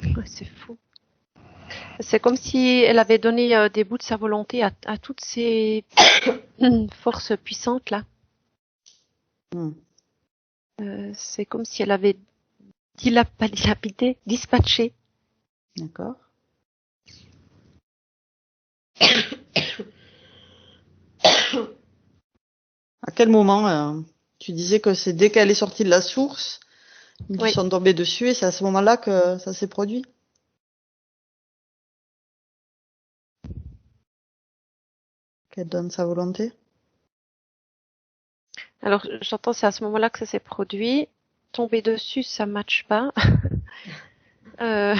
Ouais, c'est fou. C'est comme si elle avait donné des bouts de sa volonté à toutes ces forces puissantes là. Hmm. C'est comme si elle avait dilapidé, dispatché. D'accord. À quel moment tu disais que c'est dès qu'elle est sortie de la source, ils lui Oui. sont tombés dessus et c'est à ce moment-là que ça s'est produit? Qu'elle donne sa volonté? Alors j'entends, c'est à ce moment-là que ça s'est produit. Tomber dessus, ça matche pas. Euh,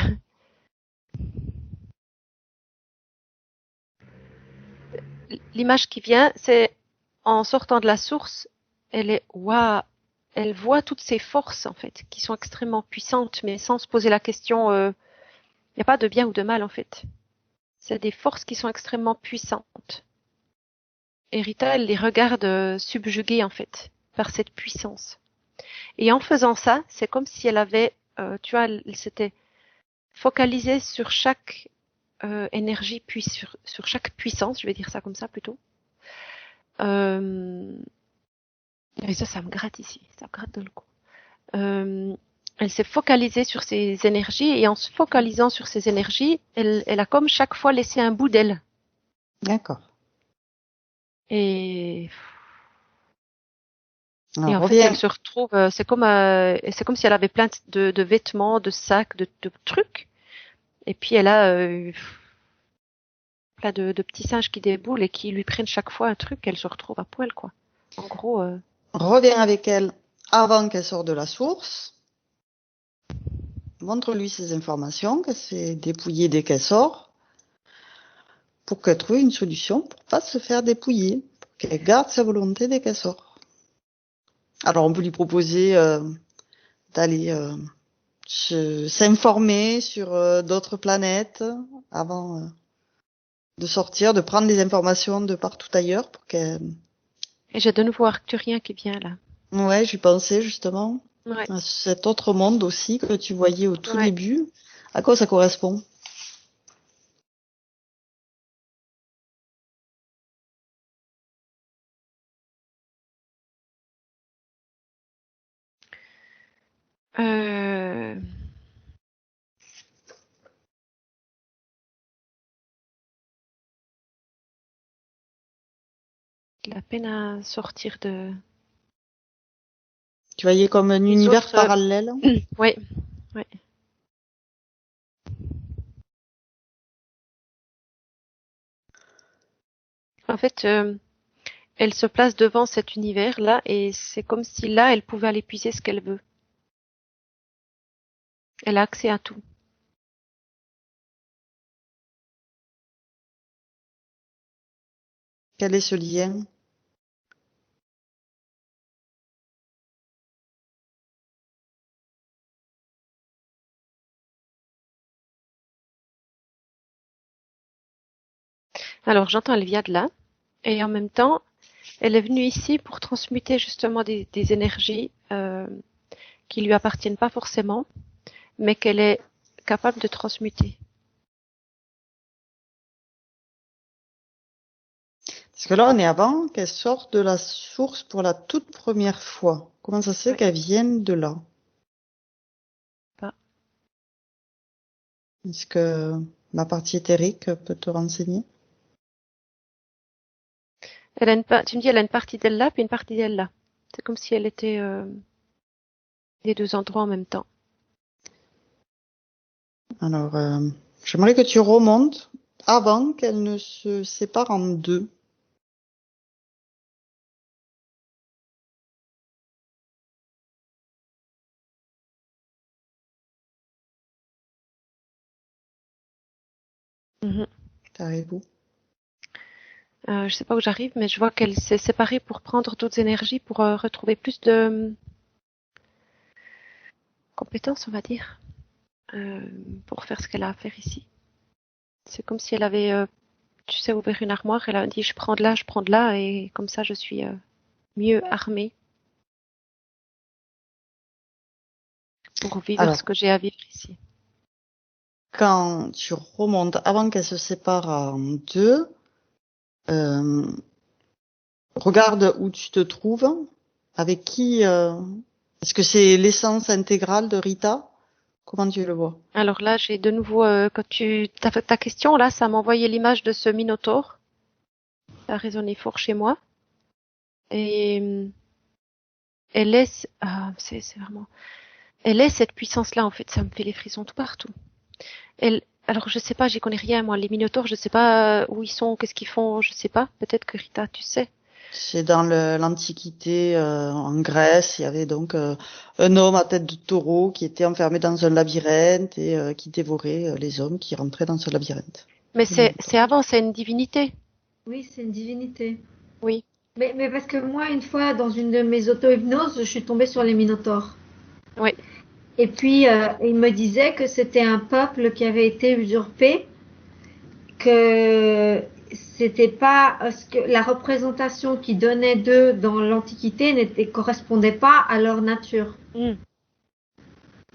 L'image qui vient, c'est en sortant de la source, waouh, elle voit toutes ces forces en fait, qui sont extrêmement puissantes, mais sans se poser la question. Il n'y a pas de bien ou de mal en fait. C'est des forces qui sont extrêmement puissantes. Et Rita, elle les regarde subjuguées en fait par cette puissance. Et en faisant ça, c'est comme si elle avait, tu vois, elle s'était focalisée sur chaque énergie, puis sur chaque puissance, je vais dire ça comme ça plutôt. Et ça me gratte ici, ça me gratte dans le cou. Elle s'est focalisée sur ces énergies et en se focalisant sur ces énergies, elle a comme chaque fois laissé un bout d'elle. D'accord. Et Alors, en fait, reviens. elle se retrouve, c'est comme si elle avait plein de vêtements, de sacs, de trucs. Et puis elle a plein de petits singes qui déboulent et qui lui prennent chaque fois un truc. Elle se retrouve à poil, quoi. En gros, Reviens avec elle avant qu'elle sorte de la source. Montre-lui ces informations, qu'elle s'est dépouillée dès qu'elle sort, pour qu'elle trouve une solution pour pas se faire dépouiller, pour qu'elle garde sa volonté dès qu'elle sort. Alors on peut lui proposer d'aller s'informer sur d'autres planètes avant de sortir, de prendre des informations de partout ailleurs pour qu'elle... et j'ai de nouveau Arcturien qui vient là. Ouais, j'y pensais justement. Ouais, À cet autre monde aussi que tu voyais au tout ouais. début. À quoi ça correspond? Euh, la peine à sortir Tu voyais comme un des univers autres. parallèle? Ouais, ouais. En fait, elle se place devant cet univers-là et c'est comme si là, elle pouvait aller puiser ce qu'elle veut. Elle a accès à tout. Quel est ce lien? Alors j'entends, elle vient de là et en même temps, elle est venue ici pour transmuter justement des énergies qui lui appartiennent pas forcément, mais qu'elle est capable de transmuter. Parce que là, on est avant qu'elle sorte de la source pour la toute première fois. Comment ça se fait Ouais. qu'elle vienne de là? Pas. Est-ce que la partie éthérique peut te renseigner? Tu me dis, elle a une partie d'elle là, puis une partie d'elle là. C'est comme si elle était des deux endroits en même temps. Alors, j'aimerais que tu remontes avant qu'elle ne se sépare en deux. Mhm. T'arrives où? Je sais pas où j'arrive, mais je vois qu'elle s'est séparée pour prendre d'autres énergies, pour retrouver plus de compétences, on va dire, pour faire ce qu'elle a à faire ici. C'est comme si elle avait, tu sais, ouvert une armoire, elle a dit je prends de là, et comme ça je suis mieux armée pour vivre ce Alors, que j'ai à vivre ici. quand tu remontes, avant qu'elle se sépare en deux, regarde où tu te trouves, avec qui. Est-ce que c'est l'essence intégrale de Rita? Comment tu le vois? Alors là, j'ai de nouveau, quand t'as fait ta question, là, ça m'a envoyé l'image de ce Minotaure. Ça a résonné fort chez moi. Et elle est, c'est vraiment, elle est cette puissance-là, en fait. Ça me fait les frissons tout partout. Alors je sais pas, j'y connais rien, moi. Les Minotaures, je sais pas où ils sont, qu'est-ce qu'ils font, je sais pas. Peut-être que Rita, tu sais. C'est dans l'Antiquité, en Grèce, il y avait donc un homme à tête de taureau qui était enfermé dans un labyrinthe et qui dévorait les hommes qui rentraient dans ce labyrinthe. Mais Le Minotaure. c'est avant, c'est une divinité. Oui, c'est une divinité. Oui. Mais parce que moi, une fois, dans une de mes auto-hypnoses, je suis tombée sur les Minotaures. Oui. Et puis, il me disait que c'était un peuple qui avait été usurpé, que c'était pas ce que la représentation qu'ils donnaient d'eux dans l'Antiquité correspondait pas à leur nature. Que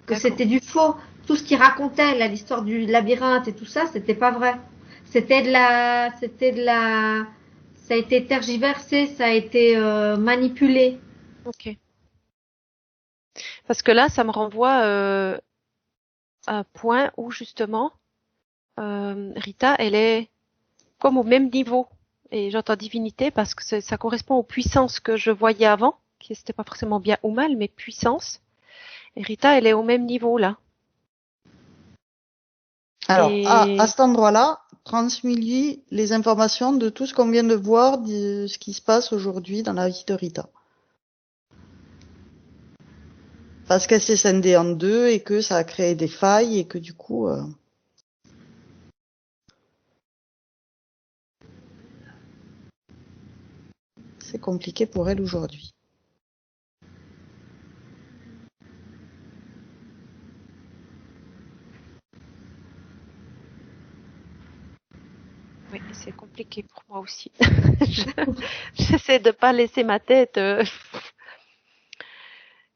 D'accord. c'était du faux. Tout ce qu'ils racontaient, l'histoire du labyrinthe et tout ça, c'était pas vrai. C'était de la, ça a été tergiversé, ça a été manipulé. Ok. Parce que là, ça me renvoie à un point où justement Rita, elle est comme au même niveau. Et j'entends divinité parce que ça correspond aux puissances que je voyais avant, qui n'était pas forcément bien ou mal, mais puissance. Et Rita, elle est au même niveau là. Alors, à Et cet endroit-là, transmets-lui les informations de tout ce qu'on vient de voir, de ce qui se passe aujourd'hui dans la vie de Rita. Parce qu'elle s'est scindée en deux et que ça a créé des failles et que du coup, c'est compliqué pour elle aujourd'hui. oui, c'est compliqué pour moi aussi. J'essaie de pas laisser ma tête.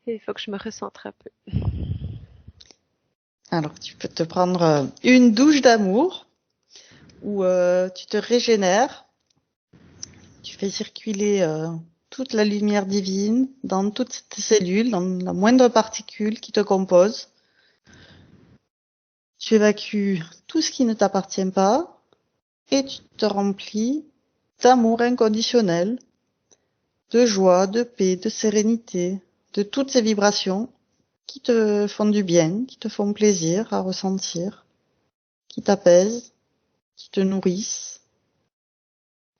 Il faut que je me recentre un peu. Alors, tu peux te prendre une douche d'amour où tu te régénères, tu fais circuler toute la lumière divine dans toutes tes cellules, dans la moindre particule qui te compose. Tu évacues tout ce qui ne t'appartient pas et tu te remplis d'amour inconditionnel, de joie, de paix, de sérénité, de toutes ces vibrations qui te font du bien, qui te font plaisir à ressentir, qui t'apaisent, qui te nourrissent,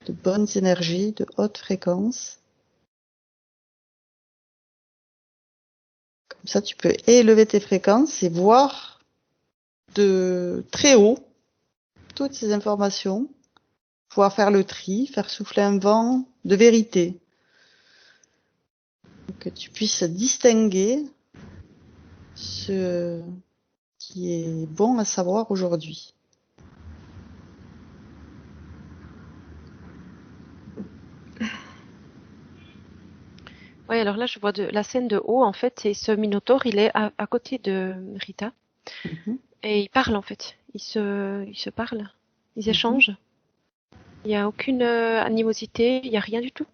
de bonnes énergies, de hautes fréquences. Comme ça, tu peux élever tes fréquences et voir de très haut toutes ces informations, pouvoir faire le tri, faire souffler un vent de vérité, que tu puisses distinguer ce qui est bon à savoir aujourd'hui. Oui, alors là, je vois la scène de haut, en fait, et ce Minotaure, il est à côté de Rita, Mhm, et il parle, en fait. Ils se parlent, ils mhm. échangent. Il n'y a aucune animosité, il n'y a rien du tout.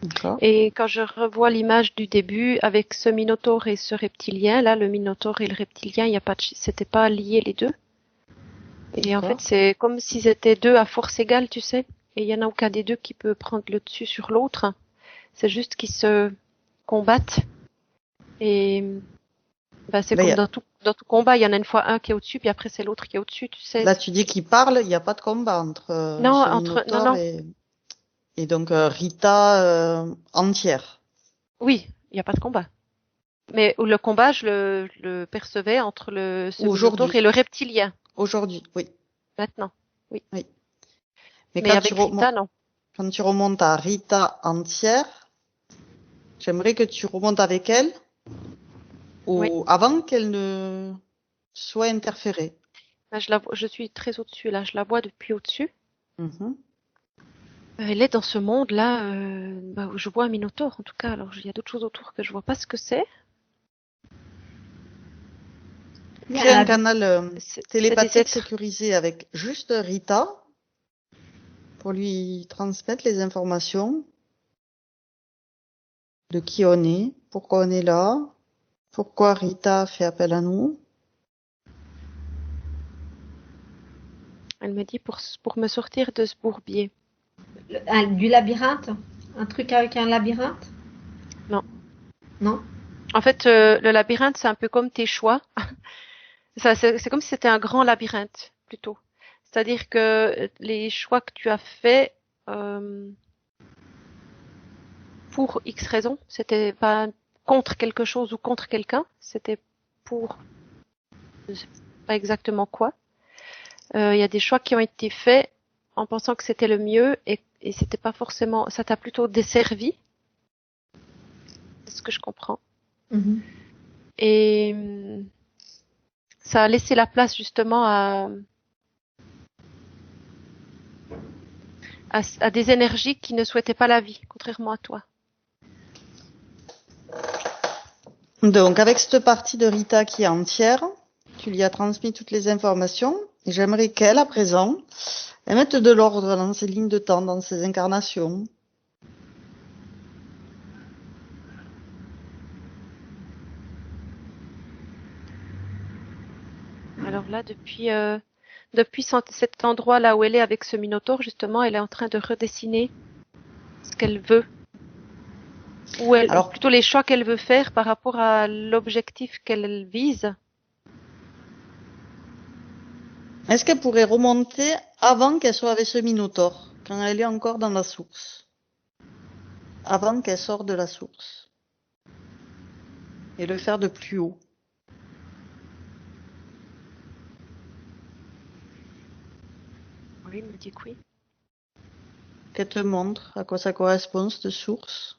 D'accord. Et quand je revois l'image du début avec ce Minotaure et ce reptilien, là, le Minotaure et le reptilien, il y a pas c'était pas lié les deux. Et en fait, D'accord. c'est comme s'ils étaient deux à force égale, tu sais. Et il y en a aucun des deux qui peut prendre le dessus sur l'autre. C'est juste qu'ils se combattent. Et bah, c'est comme Là, dans tout combat, il y en a une fois un qui est au-dessus, puis après c'est l'autre qui est au-dessus, tu sais. là, tu dis qu'il parle, il n'y a pas de combat entre Non, ce non, Minotaure non. et donc Rita entière. Oui, il n'y a pas de combat. Mais le combat, je le percevais entre ce Minotaure et Aujourd'hui. le reptilien. Aujourd'hui, oui. Maintenant, oui. Oui. Mais Mais quand tu avec Rita, remontes, non. quand tu remontes à Rita entière, j'aimerais que tu remontes avec elle avant qu'elle ne soit interférée. Là, je suis très au-dessus, là, je la vois depuis au-dessus. Mhm. Elle est dans ce monde-là, où je vois un minotaure, en tout cas. Alors, il y a d'autres choses autour que je vois pas ce que c'est. Crée un canal C'est des télépathique êtres. sécurisé avec juste Rita pour lui transmettre les informations de qui on est, pourquoi on est là, pourquoi Rita fait appel à nous. Elle me dit pour me sortir de ce bourbier. Du labyrinthe? Un truc avec un labyrinthe? Non. Non? En fait, le labyrinthe, c'est un peu comme tes choix. C'est comme si c'était un grand labyrinthe, plutôt. C'est-à-dire que les choix que tu as faits, pour X raisons, c'était pas contre quelque chose ou contre quelqu'un, c'était pour, je sais pas exactement quoi. Il y a des choix qui ont été faits en pensant que c'était le mieux et c'était pas forcément, ça t'a plutôt desservi, c'est ce que je comprends. Mhm. Et ça a laissé la place justement à des énergies qui ne souhaitaient pas la vie, contrairement à toi. Donc, avec cette partie de Rita qui est entière, tu lui as transmis toutes les informations et j'aimerais qu'elle, à présent, elle mette de l'ordre dans ses lignes de temps, dans ses incarnations. Alors là, depuis cet endroit là où elle est avec ce minotaure, justement, elle est en train de redessiner ce qu'elle veut. Ou plutôt les choix qu'elle veut faire par rapport à l'objectif qu'elle vise. Est-ce qu'elle pourrait remonter avant qu'elle soit avec ce minotaure, quand elle est encore dans la source? Avant qu'elle sorte de la source. Et le faire de plus haut. Oui, il me dit que oui. Qu'elle te montre à quoi ça correspond, cette source.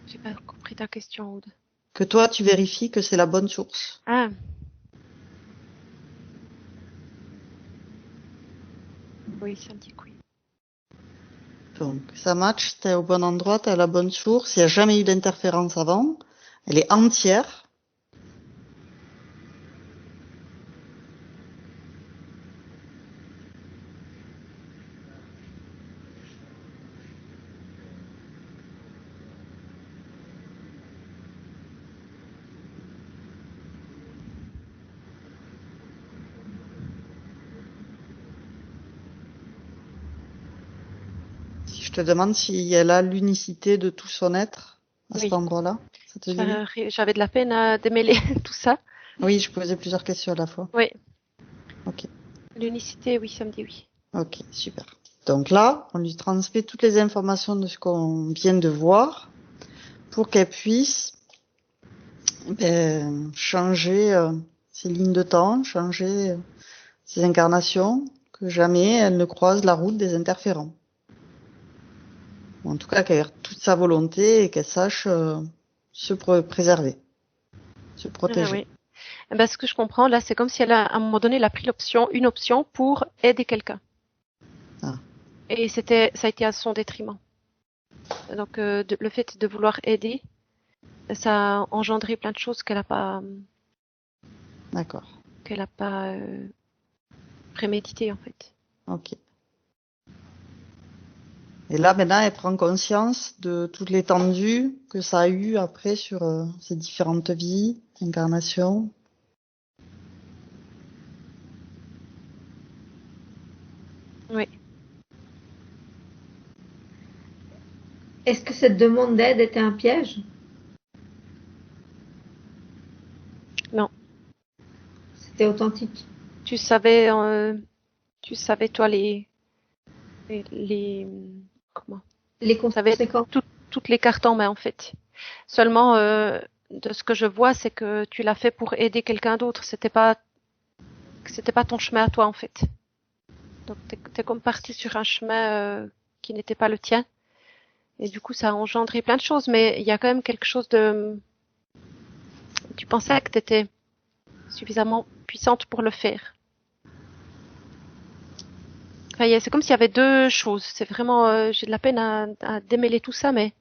J'ai pas compris ta question, Aude. Que toi, tu vérifies que c'est la bonne source. Ah. Oui, ça me dit que oui. Donc, ça match, t'es au bon endroit, t'es à la bonne source, il n'y a jamais eu d'interférence avant. Elle est entière. Si je te demande si elle a l'unicité de tout son être à cet Oui. endroit-là, ça te dit? J'avais de la peine à démêler tout ça. Oui, je posais plusieurs questions à la fois. Oui. Ok. L'unicité, oui, ça me dit oui. Ok, super. Donc là, on lui transmet toutes les informations de ce qu'on vient de voir pour qu'elle puisse changer ses lignes de temps, changer ses incarnations, que jamais elle ne croise la route des interférents. Ou en tout cas, qu'elle ait toute sa volonté et qu'elle sache se préserver, se protéger. Ah, oui. Eh ben, ce que je comprends là, c'est comme si elle a, à un moment donné, elle a pris une option pour aider quelqu'un. Ah. Et ça a été à son détriment. Donc, le fait de vouloir aider, ça a engendré plein de choses D'accord. qu'elle a pas prémédité en fait. Ok. Et là, maintenant, elle prend conscience de toute l'étendue que ça a eu après sur ses différentes vies, incarnations. Oui. Est-ce que cette demande d'aide était un piège? Non. C'était authentique. Tu savais toi comment? Les Tu savais conséquences. toutes les cartes en main en fait. Seulement, de ce que je vois, c'est que tu l'as fait pour aider quelqu'un d'autre. C'était pas ton chemin à toi, en fait. Donc, t'es comme parti sur un chemin qui n'était pas le tien. Et du coup, ça a engendré plein de choses. Mais il y a quand même quelque chose de... Tu pensais que t'étais suffisamment puissante pour le faire. Enfin, c'est comme s'il y avait deux choses. C'est vraiment... j'ai de la peine à démêler tout ça, mais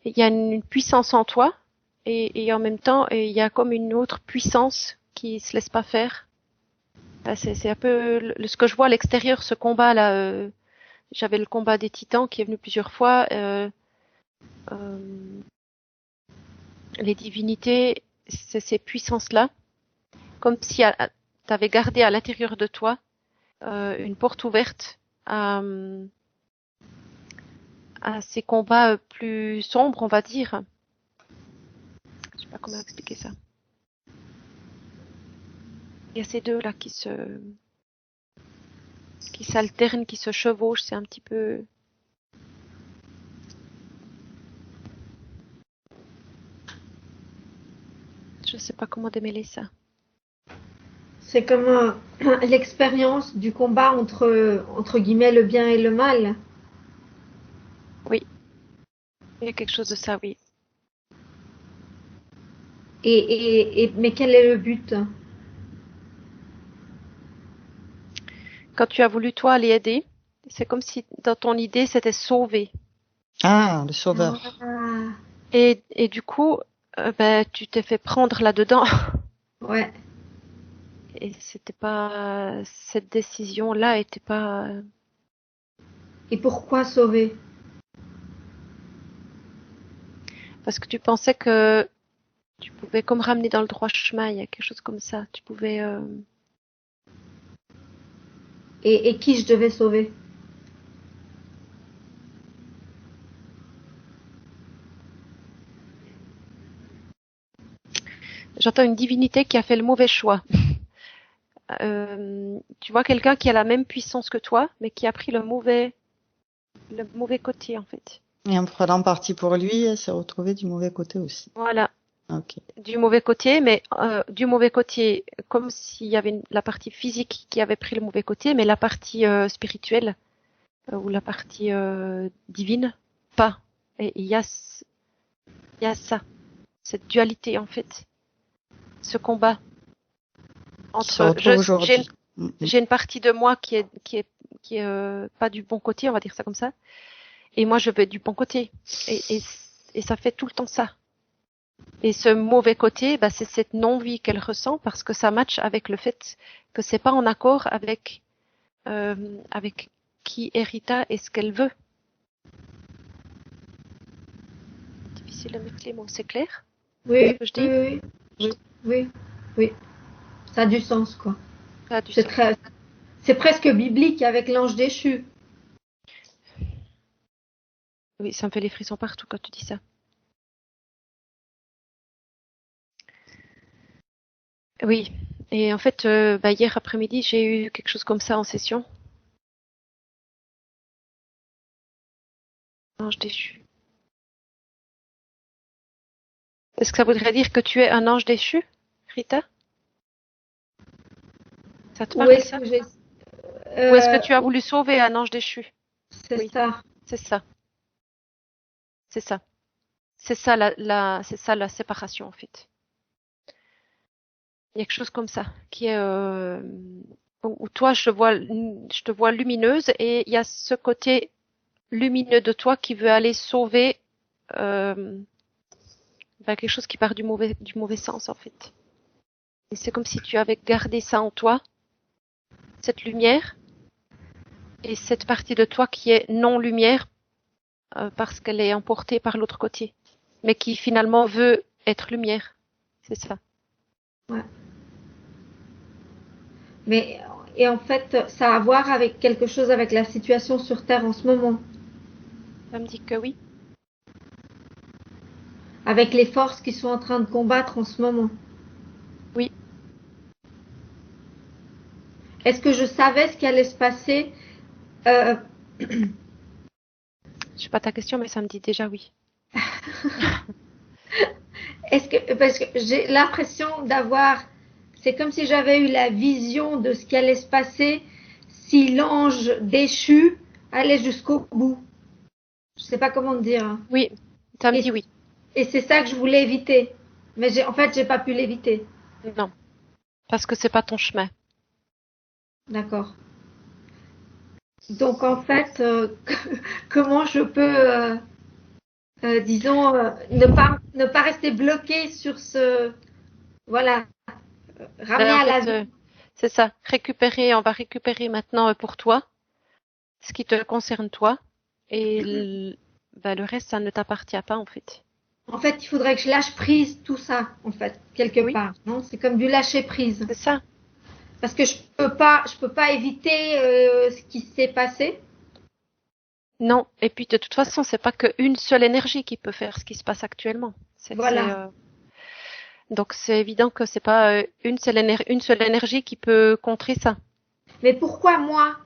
il y a une puissance en toi. Et en même temps, il y a comme une autre puissance qui se laisse pas faire. C'est un peu ce que je vois à l'extérieur, ce combat-là. J'avais le combat des titans qui est venu plusieurs fois. Les divinités, c'est ces puissances-là. Comme si tu avais gardé à l'intérieur de toi une porte ouverte à ces combats plus sombres, on va dire. Je sais pas comment expliquer ça. Il y a ces deux-là qui s'alternent, qui se chevauchent. C'est un petit peu... Je sais pas comment démêler ça. C'est comme l'expérience du combat entre guillemets le bien et le mal. Oui, il y a quelque chose de ça, oui. Mais quel est le but? Quand tu as voulu, toi, aller aider, c'est comme si dans ton idée, c'était sauver. Ah, le sauveur. Ah, Et du coup, tu t'es fait prendre là-dedans. ouais. Et c'était pas... Cette décision-là était pas... Et pourquoi sauver? Parce que tu pensais que tu pouvais comme ramener dans le droit chemin, il y a quelque chose comme ça. Tu pouvais... Et qui je devais sauver? J'entends une divinité qui a fait le mauvais choix. Tu vois quelqu'un qui a la même puissance que toi, mais qui a pris le mauvais côté, en fait. Et en prenant parti pour lui, elle s'est retrouvée du mauvais côté aussi. Voilà. Ok. Du mauvais côté, mais du mauvais côté, comme s'il y avait la partie physique qui avait pris le mauvais côté, mais la partie spirituelle ou la partie divine, pas. Et il y a ça, cette dualité en fait, ce combat Qui se entre retrouve aujourd'hui. j'ai une partie de moi qui est pas du bon côté, on va dire ça comme ça, et moi je vais du bon côté, et ça fait tout le temps ça. Et ce mauvais côté, c'est cette non-vie qu'elle ressent parce que ça matche avec le fait que c'est pas en accord avec qui est Rita et ce qu'elle veut. Difficile à mettre les mots, c'est clair? Oui, Ce que je dis? oui, oui, oui, oui. Ça a du sens, quoi. Ça a du sens. C'est presque biblique avec l'ange déchu. Oui, ça me fait les frissons partout quand tu dis ça. Oui, et en fait, hier après-midi, j'ai eu quelque chose comme ça en session. Ange déchu. Est-ce que ça voudrait dire que tu es un ange déchu, Rita? Ça te parle, ça? Ou est-ce que tu as voulu sauver un ange déchu? C'est ça. C'est ça. C'est ça. C'est ça la séparation en fait. Il y a quelque chose comme ça qui est où toi je te vois lumineuse et il y a ce côté lumineux de toi qui veut aller sauver quelque chose qui part du mauvais sens en fait. Et c'est comme si tu avais gardé ça en toi, cette lumière et cette partie de toi qui est non lumière parce qu'elle est emportée par l'autre côté, mais qui finalement veut être lumière. C'est ça. Ouais. Et en fait, ça a à voir avec quelque chose avec la situation sur Terre en ce moment. Ça me dit que oui. Avec les forces qui sont en train de combattre en ce moment. Oui. Est-ce que je savais ce qui allait se passer Je sais pas ta question, mais ça me dit déjà oui. Parce que j'ai l'impression c'est comme si j'avais eu la vision de ce qui allait se passer si l'ange déchu allait jusqu'au bout. Je sais pas comment te dire, hein. Oui, ça me Et, dit oui. et c'est ça que je voulais éviter. Mais en fait, j'ai pas pu l'éviter. Non, parce que c'est pas ton chemin. D'accord. Donc en fait, comment je peux, disons, ne pas rester bloqué sur voilà, ramener En à la fait, vie. c'est ça. On va récupérer maintenant pour toi ce qui te concerne toi, et le reste, ça ne t'appartient pas en fait. En fait, il faudrait que je lâche prise tout ça, en fait, quelque Oui, part. Non, c'est comme du lâcher prise. c'est ça. Parce que je peux pas éviter ce qui s'est passé. Non, et puis de toute façon, c'est pas qu'une seule énergie qui peut faire ce qui se passe actuellement. Voilà. Donc c'est évident que c'est pas une seule énergie qui peut contrer ça. Mais pourquoi moi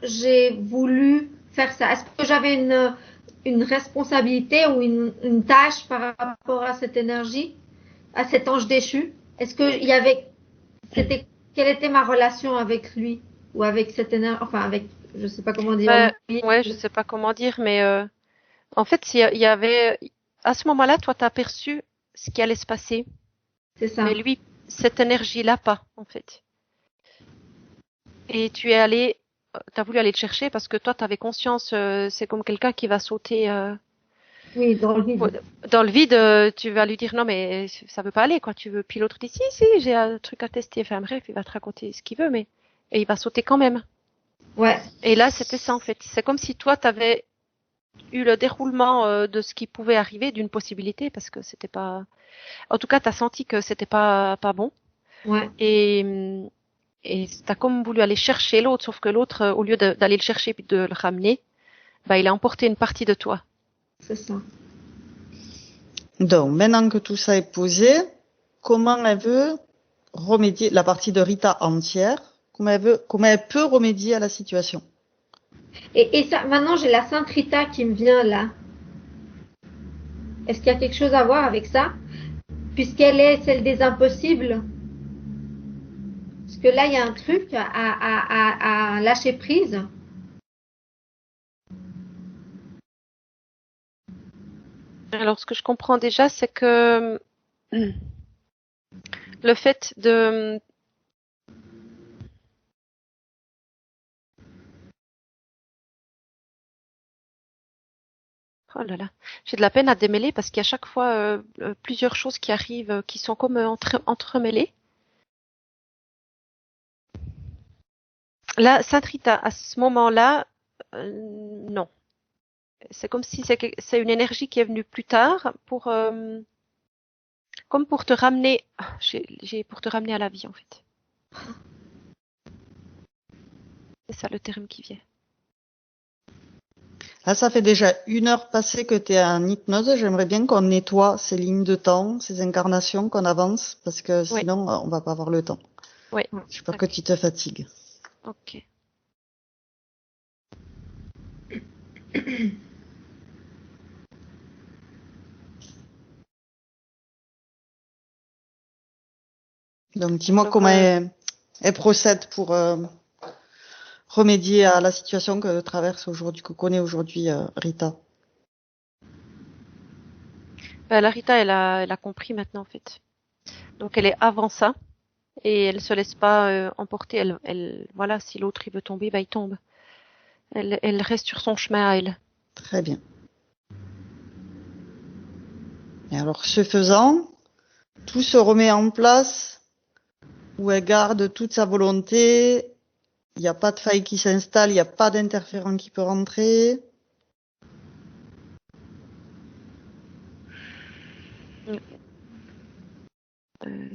j'ai voulu faire ça? Est-ce que j'avais une responsabilité ou une tâche par rapport à cette énergie, à cet ange déchu? Est-ce que il y avait, quelle était ma relation avec lui ou avec cette énergie, enfin avec, je sais pas comment dire. Lui. Ouais, je sais pas comment dire, mais en fait, il y avait à ce moment-là, toi, t'as perçu ce qui allait se passer, C'est ça. mais lui, cette énergie-là, pas, en fait. Et t'as voulu aller le chercher parce que toi, t'avais conscience, c'est comme quelqu'un qui va sauter Oui, dans le vide. dans le vide. Tu vas lui dire non, mais ça veut pas aller, quoi. Tu veux, puis l'autre dit si, j'ai un truc à tester. Enfin bref, il va te raconter ce qu'il veut, mais et il va sauter quand même. Ouais. Et là, c'était ça en fait. C'est comme si toi, t'avais eu le déroulement de ce qui pouvait arriver, d'une possibilité, parce que c'était pas. En tout cas, t'as senti que c'était pas bon. Ouais. Et t'as comme voulu aller chercher l'autre, sauf que l'autre, au lieu d'aller le chercher puis de le ramener, bah, il a emporté une partie de toi. C'est ça. Donc, maintenant que tout ça est posé, comment elle veut remédier, la partie de Rita entière, comment elle peut remédier à la situation? Et ça, maintenant j'ai la Sainte Rita qui me vient là. Est-ce qu'il y a quelque chose à voir avec ça? Puisqu'elle est celle des impossibles. Parce que là, il y a un truc à lâcher prise. Alors, ce que je comprends déjà, c'est que le fait de... Oh là là, j'ai de la peine à démêler parce qu'il y a chaque fois plusieurs choses qui arrivent qui sont comme entremêlées. Là, Sainte Rita, à ce moment-là, non. C'est comme si c'est une énergie qui est venue plus tard comme pour te ramener, pour te ramener à la vie en fait. C'est ça le terme qui vient. Là, ça fait déjà 1 heure passée que tu es en hypnose. J'aimerais bien qu'on nettoie ces lignes de temps, ces incarnations, qu'on avance, parce que Oui. sinon, on va pas avoir le temps. Oui. J'ai peur que tu te fatigues. Ok. Donc, dis-moi comment elle procède pour remédier à la situation que connaît aujourd'hui Rita. La Rita, elle a compris maintenant en fait. Donc elle est avant ça et elle se laisse pas emporter. Voilà, si l'autre il veut tomber, bah il tombe. Elle reste sur son chemin à elle. Très bien. Et alors, ce faisant, tout se remet en place, où elle garde toute sa volonté. Il n'y a pas de faille qui s'installe, il n'y a pas d'interférent qui peut rentrer.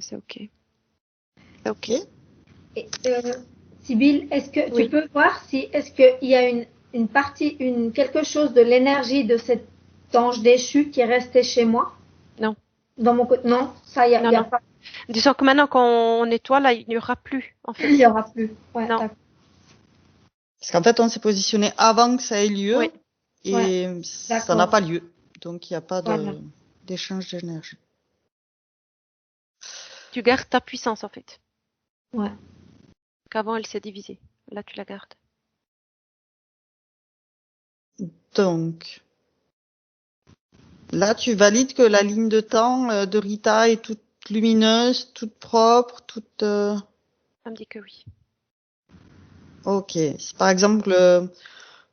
C'est ok. C'est ok. Et, Sybille, est-ce que Oui. tu peux voir est-ce qu'il y a une partie, quelque chose de l'énergie de cet ange déchu qui est resté chez moi? Non. Dans mon côté, non, ça, il y a Non. pas. Disons que maintenant qu'on nettoie, là, il n'y aura plus, en fait. Il n'y aura plus. Ouais, non. d'accord. Parce qu'en fait, on s'est positionné avant que ça ait lieu, Oui. et ça n'a pas lieu. Donc, il n'y a pas Voilà. d'échange d'énergie. Tu gardes ta puissance en fait. Ouais. Qu'avant elle s'est divisée. Là tu la gardes. Donc, là, tu valides que la ligne de temps de Rita est toute lumineuse, toute propre, toute... Ça me dit que oui. Ok. Si par exemple,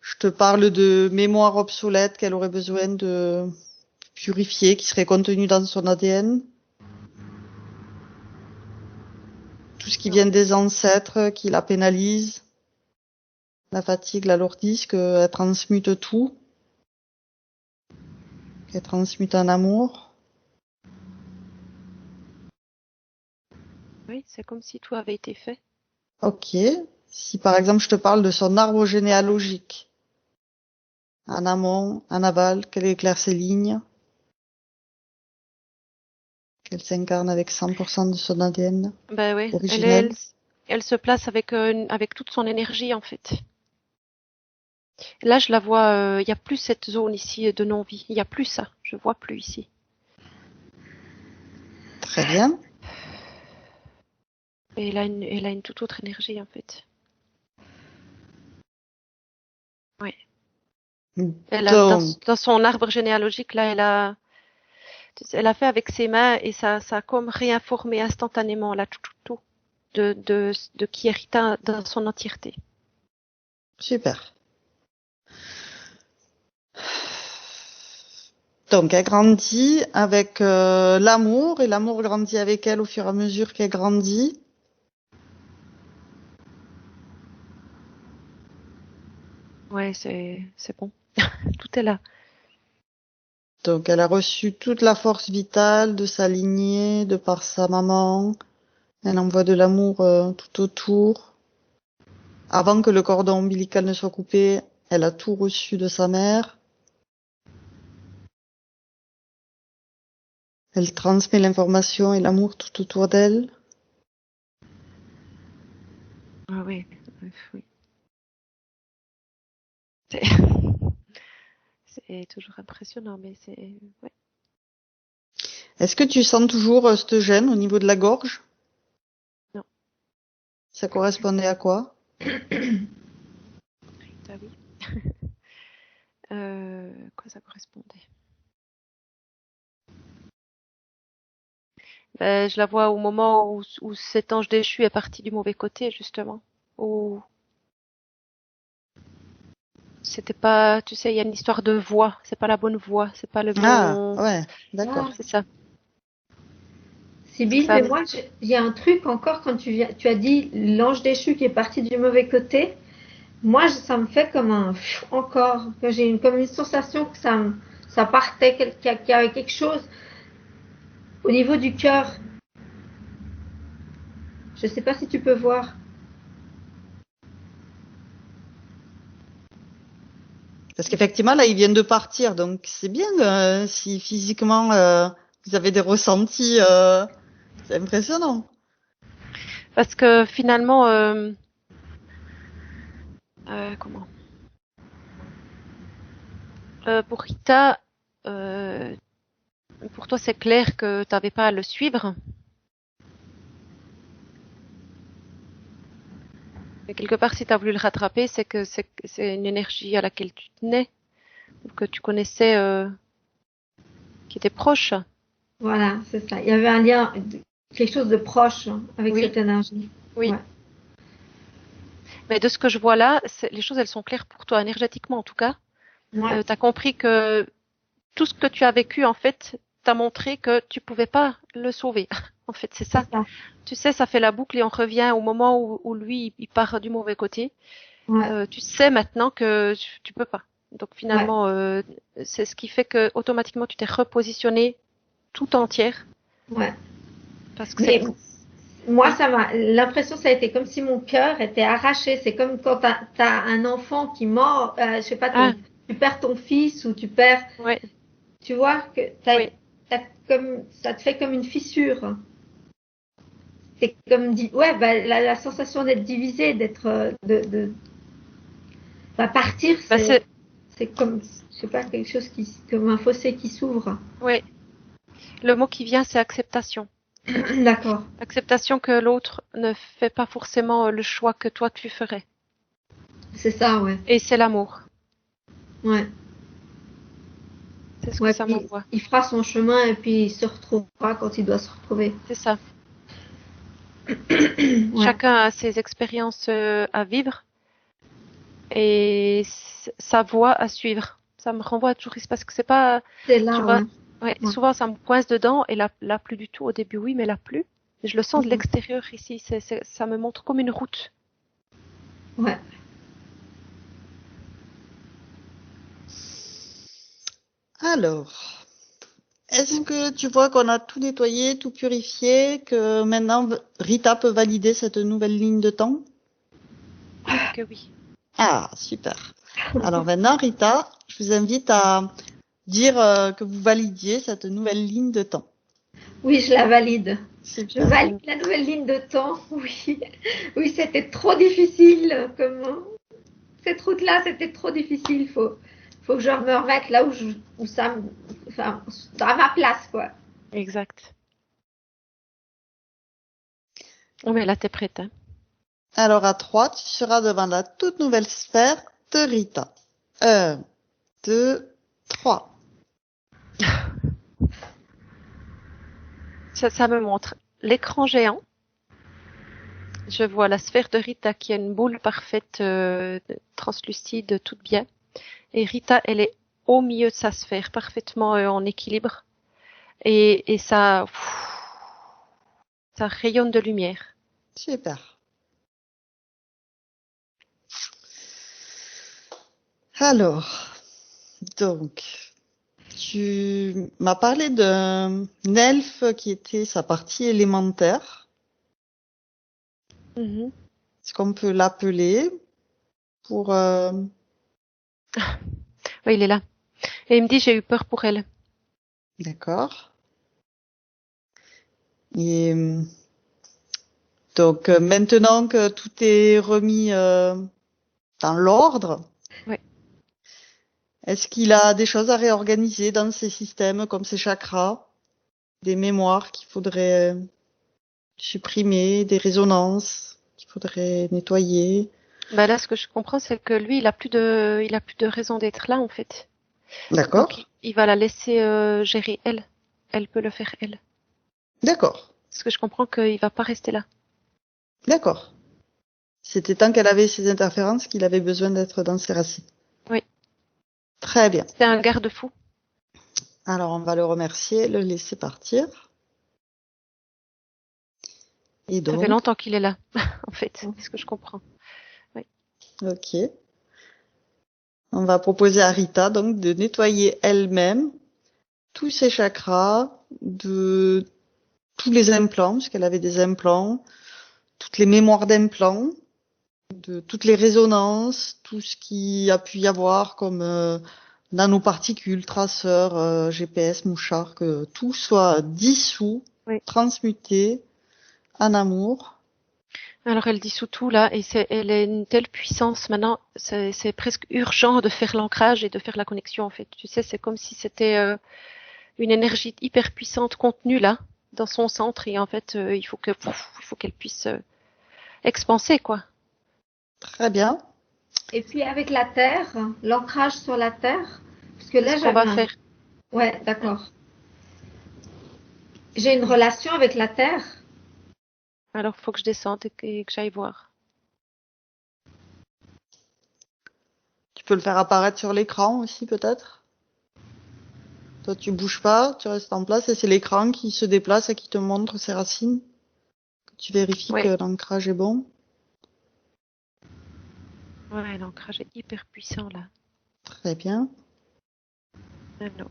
je te parle de mémoire obsolète qu'elle aurait besoin de purifier, qui serait contenue dans son ADN, tout ce qui vient des ancêtres qui la pénalise, la fatigue, l'alourdissent, qu'elle transmute tout, qu'elle transmute un amour. Oui, c'est comme si tout avait été fait. Ok. Si par exemple je te parle de son arbre généalogique, en amont, en aval, qu'elle éclaire ses lignes, qu'elle s'incarne avec 100% de son ADN Ben oui, originel. elle se place avec toute son énergie en fait. Là je la vois, il y a plus cette zone ici de non-vie. Il y a plus ça. Je vois plus ici. Très bien. Et elle a une toute autre énergie en fait. Oui. Elle a Donc, dans son arbre généalogique là, elle a fait avec ses mains et ça a comme réinformé instantanément là tout de qui est Rita dans son entièreté. super. Donc, elle grandit avec l'amour, et l'amour grandit avec elle au fur et à mesure qu'elle grandit. Ouais, c'est bon. Tout est là. Donc, elle a reçu toute la force vitale de sa lignée, de par sa maman. Elle envoie de l'amour tout autour. Avant que le cordon ombilical ne soit coupé, elle a tout reçu de sa mère. Elle transmet l'information et l'amour tout autour d'elle. Ah oui, oui. C'est c'est toujours impressionnant, mais ouais. Est-ce que tu sens toujours cette gêne au niveau de la gorge? Non, Ça correspondait à quoi? Rita, oui. Quoi ça correspondait? Ben, je la vois au moment où cet ange déchu est parti du mauvais côté, justement. Où c'était pas, tu sais, il y a une histoire de voix. C'est pas la bonne voix, c'est pas le Ah, bon. ouais, Ah, d'accord. C'est ça. Sibylle, Ça mais moi, il y a un truc encore quand tu as dit l'ange déchu qui est parti du mauvais côté. Moi, ça me fait comme encore, que j'ai comme une sensation que ça partait, qu'il y avait quelque chose au niveau du cœur. Je sais pas si tu peux voir. Parce qu'effectivement, là, ils viennent de partir, donc c'est bien si physiquement vous avez des ressentis, c'est impressionnant. parce que finalement, comment? Pour Rita, euh, pour toi, c'est clair que tu n'avais pas à le suivre. Mais quelque part, si tu as voulu le rattraper, c'est que c'est une énergie à laquelle tu tenais, ou que tu connaissais, qui était proche. Voilà, c'est ça. Il y avait un lien, quelque chose de proche avec Oui, cette énergie. oui. Ouais. Mais de ce que je vois là, les choses, elles sont claires pour toi, énergétiquement en tout cas. Ouais. Tu as compris que tout ce que tu as vécu, en fait, t'a montré que tu pouvais pas le sauver. En fait, c'est ça. C'est ça. Tu sais, ça fait la boucle et on revient au moment où lui, il part du mauvais côté. Ouais. Tu sais maintenant que tu peux pas. Donc Ouais. finalement, c'est ce qui fait que automatiquement tu t'es repositionné tout entière Ouais. parce que Mais moi, oui, l'impression, ça a été comme si mon cœur était arraché. C'est comme quand t'as un enfant qui mord, je sais pas, ah tu perds ton fils ou tu perds, ouais, tu vois, que oui, ça te fait comme une fissure. C'est comme ouais, bah, la sensation d'être divisé, d'être, partir, bah ça C'est comme, je sais pas, quelque chose comme un fossé qui s'ouvre. Oui. Le mot qui vient, c'est acceptation. D'accord. Acceptation que l'autre ne fait pas forcément le choix que toi tu ferais. C'est ça, ouais. Et c'est l'amour. Ouais. C'est ce que Ouais, ça puis m'envoie. il fera son chemin et puis il se retrouvera quand il doit se retrouver. C'est ça. Ouais. Chacun a ses expériences à vivre et sa voie à suivre. Ça me renvoie toujours, parce que c'est pas, C'est tu là, vois, ouais. Ouais. souvent ça me coince dedans et là plus du tout. Au début, oui, mais là plus. Je le sens de l'extérieur ici. Ça me montre comme une route. Ouais. Alors, est-ce que tu vois qu'on a tout nettoyé, tout purifié, que maintenant Rita peut valider cette nouvelle ligne de temps? Que oui. Ah, super. Alors maintenant, Rita, je vous invite à dire que vous validiez cette nouvelle ligne de temps. Oui, je la valide. Super. Je valide la nouvelle ligne de temps. Oui. Oui, c'était trop difficile. Cette route-là, c'était trop difficile. Faut que je me remette là enfin, à ma place, quoi. Exact. Oh, mais là, t'es prête, hein. Alors à 3, tu seras devant la toute nouvelle sphère de Rita. 1, 2, 3. Ça me montre l'écran géant. Je vois la sphère de Rita qui est une boule parfaite, translucide, toute bien. Et Rita, elle est au milieu de sa sphère, parfaitement en équilibre. Et ça rayonne de lumière. Super. Alors, donc, tu m'as parlé d'un elfe qui était sa partie élémentaire. Est-ce qu'on peut l'appeler pour... Oui, il est là. Et il me dit, j'ai eu peur pour elle. D'accord. Et donc, maintenant que tout est remis dans l'ordre, Ouais. est-ce qu'il a des choses à réorganiser dans ses systèmes, comme ses chakras, des mémoires qu'il faudrait supprimer, des résonances qu'il faudrait nettoyer? Bah là, ce que je comprends, c'est que lui, il a plus de raison d'être là, en fait. D'accord. Donc, il va la laisser gérer elle. Elle peut le faire elle. D'accord. Parce que je comprends qu'il va pas rester là. D'accord. C'était tant qu'elle avait ces interférences qu'il avait besoin d'être dans ses racines. Oui. Très bien. C'est un garde-fou. Alors, on va le remercier, le laisser partir. Et Ça fait donc, longtemps qu'il est là, en fait. C'est ce que je comprends. Oui. ok. On va proposer à Rita donc de nettoyer elle-même tous ses chakras, de tous les implants, parce qu'elle avait des implants, toutes les mémoires d'implants, de toutes les résonances, tout ce qui a pu y avoir comme nanoparticules, traceurs, GPS, mouchards, que tout soit dissous, Oui. transmuté en amour. Alors elle dissout tout là et elle a une telle puissance maintenant, c'est presque urgent de faire l'ancrage et de faire la connexion en fait. Tu sais, c'est comme si c'était une énergie hyper puissante contenue là dans son centre et en fait il faut qu'elle puisse expanser quoi. Très bien. Et puis avec la terre, l'ancrage sur la terre, parce que là C'est ce qu'on va j'avais faire. Ouais, d'accord. J'ai une relation avec la terre. Alors faut que je descende et que j'aille voir. Tu peux le faire apparaître sur l'écran aussi peut-être. Toi, tu bouges pas, tu restes en place et c'est l'écran qui se déplace et qui te montre ses racines. Tu vérifies Ouais. que l'ancrage est bon. Ouais, l'ancrage est hyper puissant là. Très bien. Alors.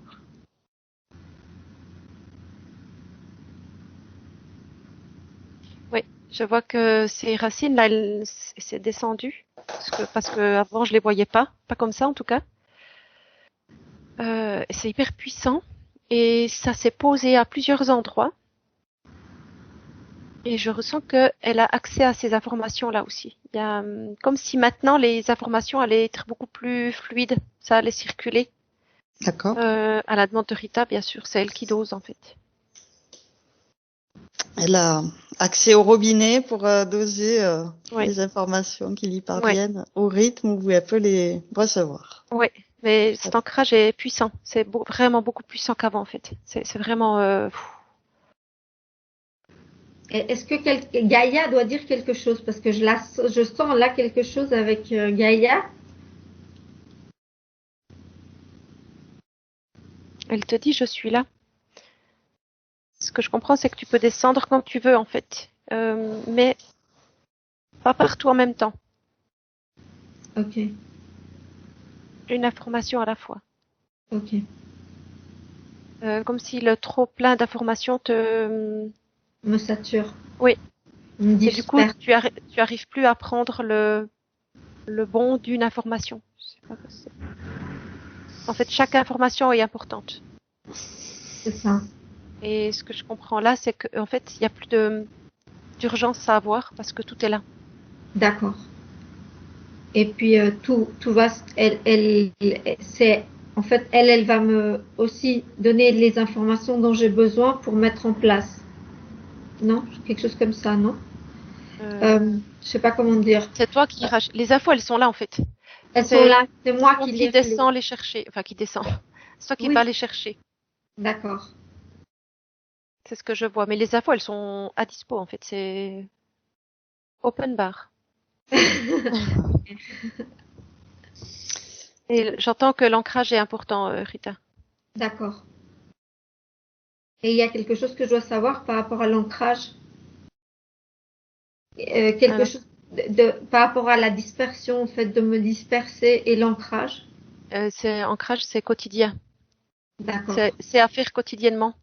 Oui, je vois que ces racines là, c'est descendu parce que avant je les voyais pas comme ça en tout cas. C'est hyper puissant et ça s'est posé à plusieurs endroits. Et je ressens qu'elle a accès à ces informations-là aussi. Il y a, comme si maintenant les informations allaient être beaucoup plus fluides, ça allait circuler. D'accord. À la demande de Rita, bien sûr, c'est elle qui dose en fait. Elle a accès au robinet pour doser Oui. les informations qui lui parviennent au rythme où elle peut les recevoir. Oui, mais cet ancrage est puissant. C'est vraiment beaucoup plus puissant qu'avant en fait. C'est vraiment. Est-ce que Gaïa doit dire quelque chose? Parce que je sens là quelque chose avec Gaïa. Elle te dit je suis là. Ce que je comprends, c'est que tu peux descendre quand tu veux en fait, mais pas partout en même temps. Ok. Une information à la fois. Ok. Comme si le trop plein d'informations te Me sature. Oui. Me Et du coup, disperse. tu arrives plus à prendre le bon d'une information. Je sais pas quoi c'est. En fait, chaque information est importante. C'est ça. Et ce que je comprends là, c'est qu'en fait, il n'y a plus d'urgence à avoir parce que tout est là. D'accord. Et puis tout va. C'est en fait elle va me aussi donner les informations dont j'ai besoin pour mettre en place. Non, quelque chose comme ça, non? Je sais pas comment dire. C'est toi qui les infos, elles sont là en fait. Elles sont là. C'est moi qui descend les chercher. Enfin, qui descend. C'est toi qui va les chercher. D'accord. C'est ce que je vois. Mais les infos, elles sont à dispo en fait. C'est open bar. Et j'entends que l'ancrage est important, Rita. D'accord. Et il y a quelque chose que je dois savoir par rapport à l'ancrage. Quelque chose par rapport à la dispersion, en fait, de me disperser et l'ancrage. Ancrage, c'est quotidien. D'accord. C'est à faire quotidiennement.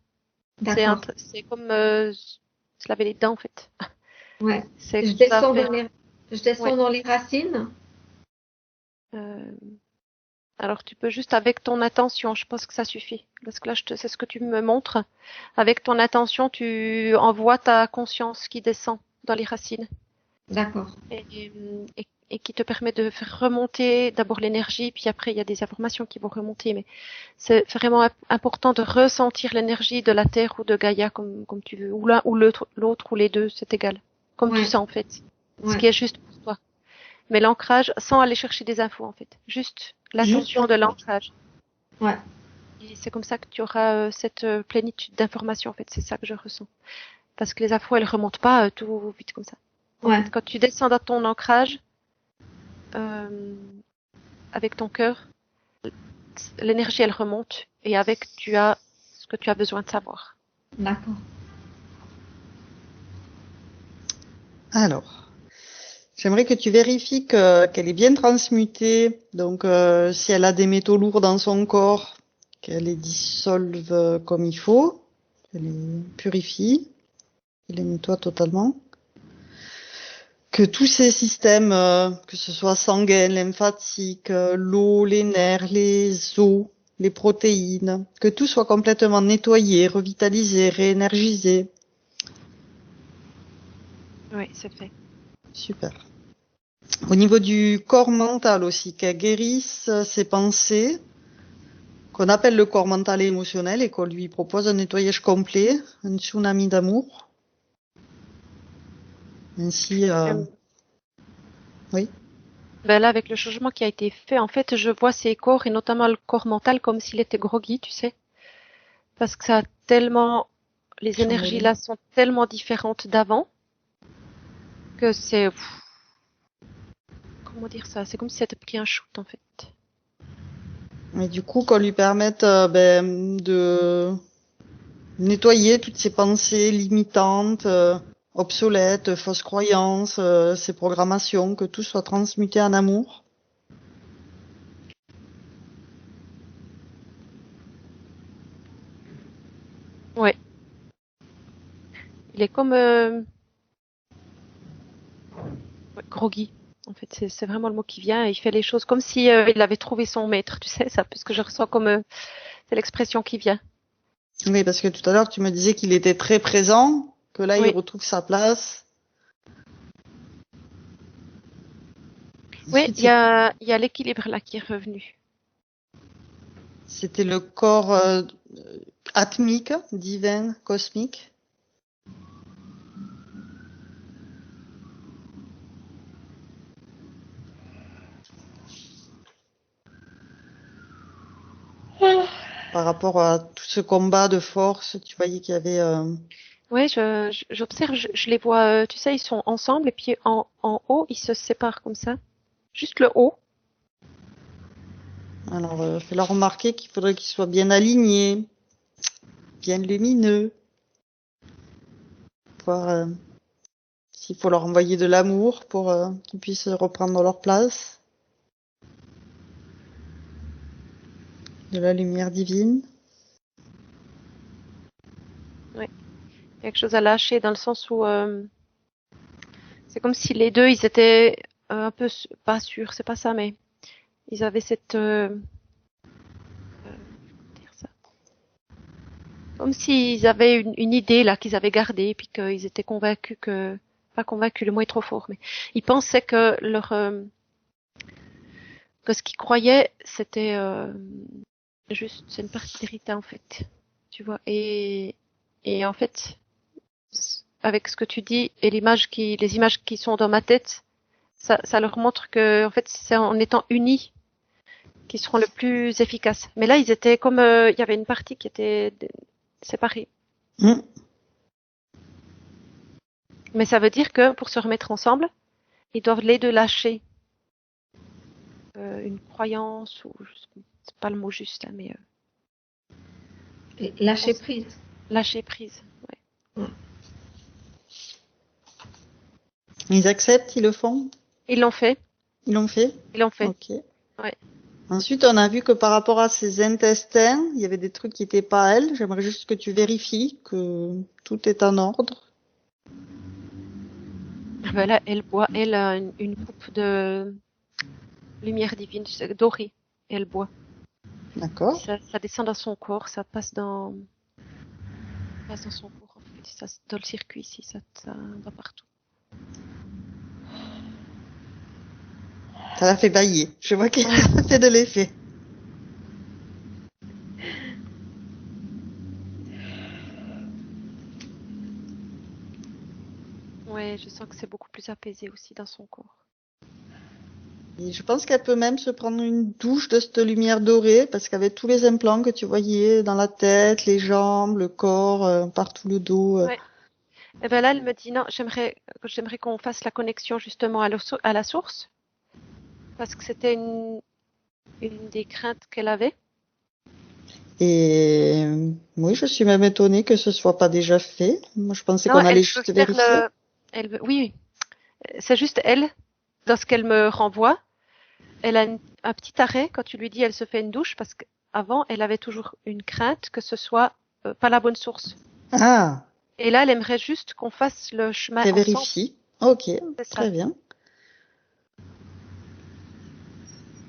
D'accord. C'est comme se laver les dents en fait. Ouais. Je descends dans les racines. Alors tu peux juste avec ton attention, je pense que ça suffit. Parce que là, c'est ce que tu me montres. Avec ton attention, tu envoies ta conscience qui descend dans les racines. D'accord. Et qui te permet de faire remonter d'abord l'énergie, puis après il y a des informations qui vont remonter. Mais c'est vraiment important de ressentir l'énergie de la Terre ou de Gaïa comme tu veux, ou l'un ou l'autre ou les deux, c'est égal. Comme tu sens en fait. Ce qui est juste pour toi. Mais l'ancrage, sans aller chercher des infos en fait. Juste l'attention de l'ancrage. Ouais. Et c'est comme ça que tu auras cette plénitude d'informations en fait. C'est ça que je ressens. Parce que les infos, elles remontent pas tout vite comme ça. En fait, quand tu descends dans ton ancrage, avec ton cœur, l'énergie, elle remonte. Et avec, tu as ce que tu as besoin de savoir. D'accord. Alors, j'aimerais que tu vérifies qu'elle est bien transmutée. Donc, si elle a des métaux lourds dans son corps, qu'elle les dissolve comme il faut, qu'elle les purifie, qu'elle les nettoie totalement. Que tous ces systèmes, que ce soit sanguin, lymphatique, l'eau, les nerfs, les os, les protéines, que tout soit complètement nettoyé, revitalisé, réénergisé. Oui, c'est fait. Super. Au niveau du corps mental aussi, qu'elle guérisse ses pensées, qu'on appelle le corps mental et émotionnel, et qu'on lui propose un nettoyage complet, un tsunami d'amour. Ainsi, oui. Ben là, avec le changement qui a été fait, en fait, je vois ces corps, et notamment le corps mental, comme s'il était groggy, tu sais. Parce que ça a tellement, les énergies là sont tellement différentes d'avant, que c'est, comment dire ça? C'est comme si c'était pris un shoot, en fait. Et du coup, qu'on lui permette de nettoyer toutes ces pensées limitantes, obsolètes, fausses croyances, ces programmations, que tout soit transmuté en amour. Ouais. Il est comme groggy. En fait, c'est vraiment le mot qui vient. Et il fait les choses comme si il avait trouvé son maître, tu sais, ça, parce que je ressens comme c'est l'expression qui vient. Oui, parce que tout à l'heure, tu me disais qu'il était très présent, que là, il Oui, retrouve sa place. oui, Ensuite, il y a l'équilibre là qui est revenu. c'était le corps atmique, divin, cosmique. Par rapport à tout ce combat de force, tu voyais qu'il y avait... Oui, j'observe, je les vois, tu sais, ils sont ensemble et puis en haut, ils se séparent comme ça. Juste le haut. Alors, fais-leur remarquer qu'il faudrait qu'ils soient bien alignés, bien lumineux. Voir s'il faut leur envoyer de l'amour pour qu'ils puissent reprendre leur place. De la lumière divine. Oui, quelque chose à lâcher dans le sens où c'est comme si les deux, ils étaient un peu pas sûrs, c'est pas ça, mais ils avaient cette comment dire ça, comme s'ils avaient une idée là qu'ils avaient gardée, puis qu'ils étaient convaincus que, pas convaincus, le mot est trop fort, mais ils pensaient que que ce qu'ils croyaient, c'était juste, c'est une partie de Rita en fait, tu vois, et en fait, avec ce que tu dis et les images qui sont dans ma tête, ça leur montre que en fait c'est en étant unis qu'ils seront le plus efficaces. Mais là, ils étaient comme il y avait une partie qui était séparée. Mmh. Mais ça veut dire que pour se remettre ensemble, ils doivent les deux lâcher une croyance ou c'est pas le mot juste, hein, mais Et lâcher prise. lâcher prise. Ouais. Ils acceptent, ils le font. Ils l'ont fait. Ils l'ont fait. Ils l'ont fait. Ok. Ouais. Ensuite, on a vu que par rapport à ses intestins, il y avait des trucs qui n'étaient pas à elle. J'aimerais juste que tu vérifies que tout est en ordre. Ben là, elle boit, elle a une coupe de lumière divine, dorée. Elle boit. D'accord. Ça descend dans son corps, ça passe dans son corps en fait. Ça, dans le circuit ici, ça va partout. Ça l'a fait bailler. Je vois que ça fait de l'effet. Ouais, je sens que c'est beaucoup plus apaisé aussi dans son corps. Et je pense qu'elle peut même se prendre une douche de cette lumière dorée parce qu'avec tous les implants que tu voyais dans la tête, les jambes, le corps, partout le dos. Ouais. Et ben là, elle me dit non, j'aimerais qu'on fasse la connexion justement à la source parce que c'était une des craintes qu'elle avait. Et oui, je suis même étonnée que ce soit pas déjà fait. Moi, je pensais Non, qu'on allait juste vérifier. oui, c'est juste elle, dans ce qu'elle me renvoie, elle a un petit arrêt quand tu lui dis elle se fait une douche parce qu'avant elle avait toujours une crainte que ce soit pas la bonne source. Ah, Et là, elle aimerait juste qu'on fasse le chemin qu'elle ensemble. vérifie. Ok, C'est ça. très bien.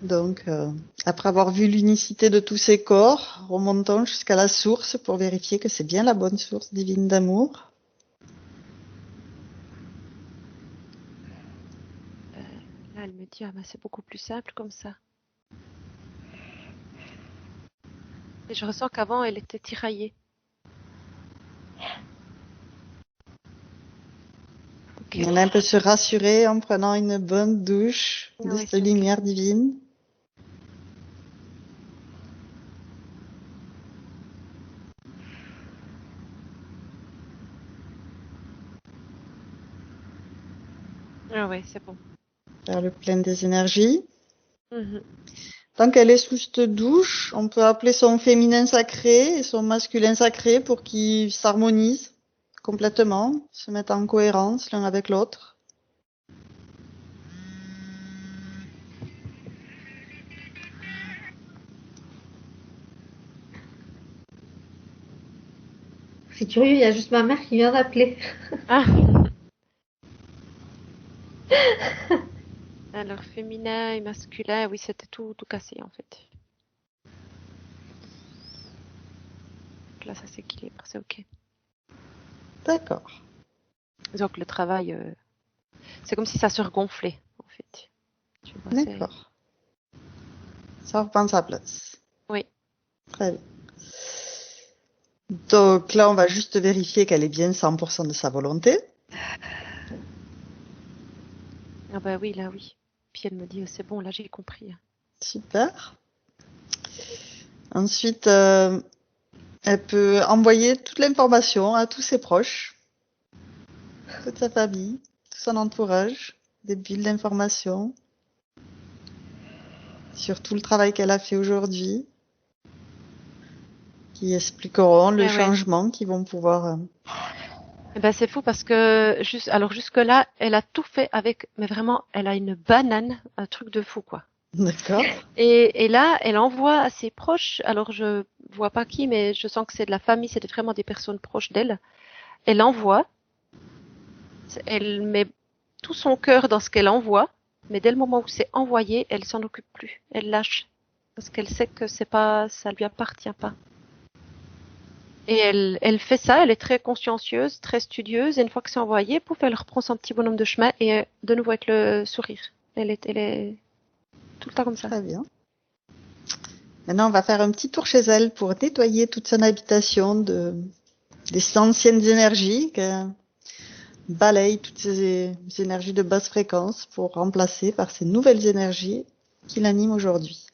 Donc, après avoir vu l'unicité de tous ces corps, remontons jusqu'à la source pour vérifier que c'est bien la bonne source divine d'amour. Là, elle me dit ah ben c'est beaucoup plus simple comme ça. Et je ressens qu'avant elle était tiraillée. Ok. Il y en a un peu se rassurer en prenant une bonne douche Ah de ouais, cette c'est ok. lumière divine. Ah ouais, c'est bon. Faire le plein des énergies. Mhm. Tant qu'elle est sous cette douche, on peut appeler son féminin sacré et son masculin sacré pour qu'ils s'harmonisent complètement, se mettent en cohérence l'un avec l'autre. C'est curieux, il y a juste ma mère qui vient d'appeler. Ah, alors féminin et masculin, oui, c'était tout cassé en fait. Donc là, ça s'équilibre, c'est ok. D'accord. Donc le travail, c'est comme si ça se regonflait, en fait. Tu vois, D'accord. Ça reprend sa place. Oui. Très bien. Donc là, on va juste vérifier qu'elle est bien 100% de sa volonté. Ah bah oui, là oui. Puis elle me dit, c'est bon, là j'ai compris. Super. Ensuite, elle peut envoyer toute l'information à tous ses proches, toute sa famille, tout son entourage, des bulles d'information sur tout le travail qu'elle a fait aujourd'hui, qui expliqueront le Ouais. changement qu'ils vont pouvoir. Eh ben c'est fou parce que alors jusque-là, elle a tout fait avec, mais vraiment, elle a une banane, un truc de fou quoi. D'accord. Et là, elle envoie à ses proches. Alors je vois pas qui, mais je sens que c'est de la famille, c'est vraiment des personnes proches d'elle. Elle envoie, elle met tout son cœur dans ce qu'elle envoie, mais dès le moment où c'est envoyé, elle s'en occupe plus. Elle lâche parce qu'elle sait que c'est pas, ça lui appartient pas. Et elle fait ça, elle est très consciencieuse, très studieuse, et une fois que c'est envoyé, pouf, elle reprend son petit bonhomme de chemin et de nouveau avec le sourire. Elle est tout le temps comme ça. Très bien. Maintenant, on va faire un petit tour chez elle pour nettoyer toute son habitation des anciennes énergies, qu'elle balaye toutes ces énergies de basse fréquence pour remplacer par ces nouvelles énergies qui l'animent aujourd'hui.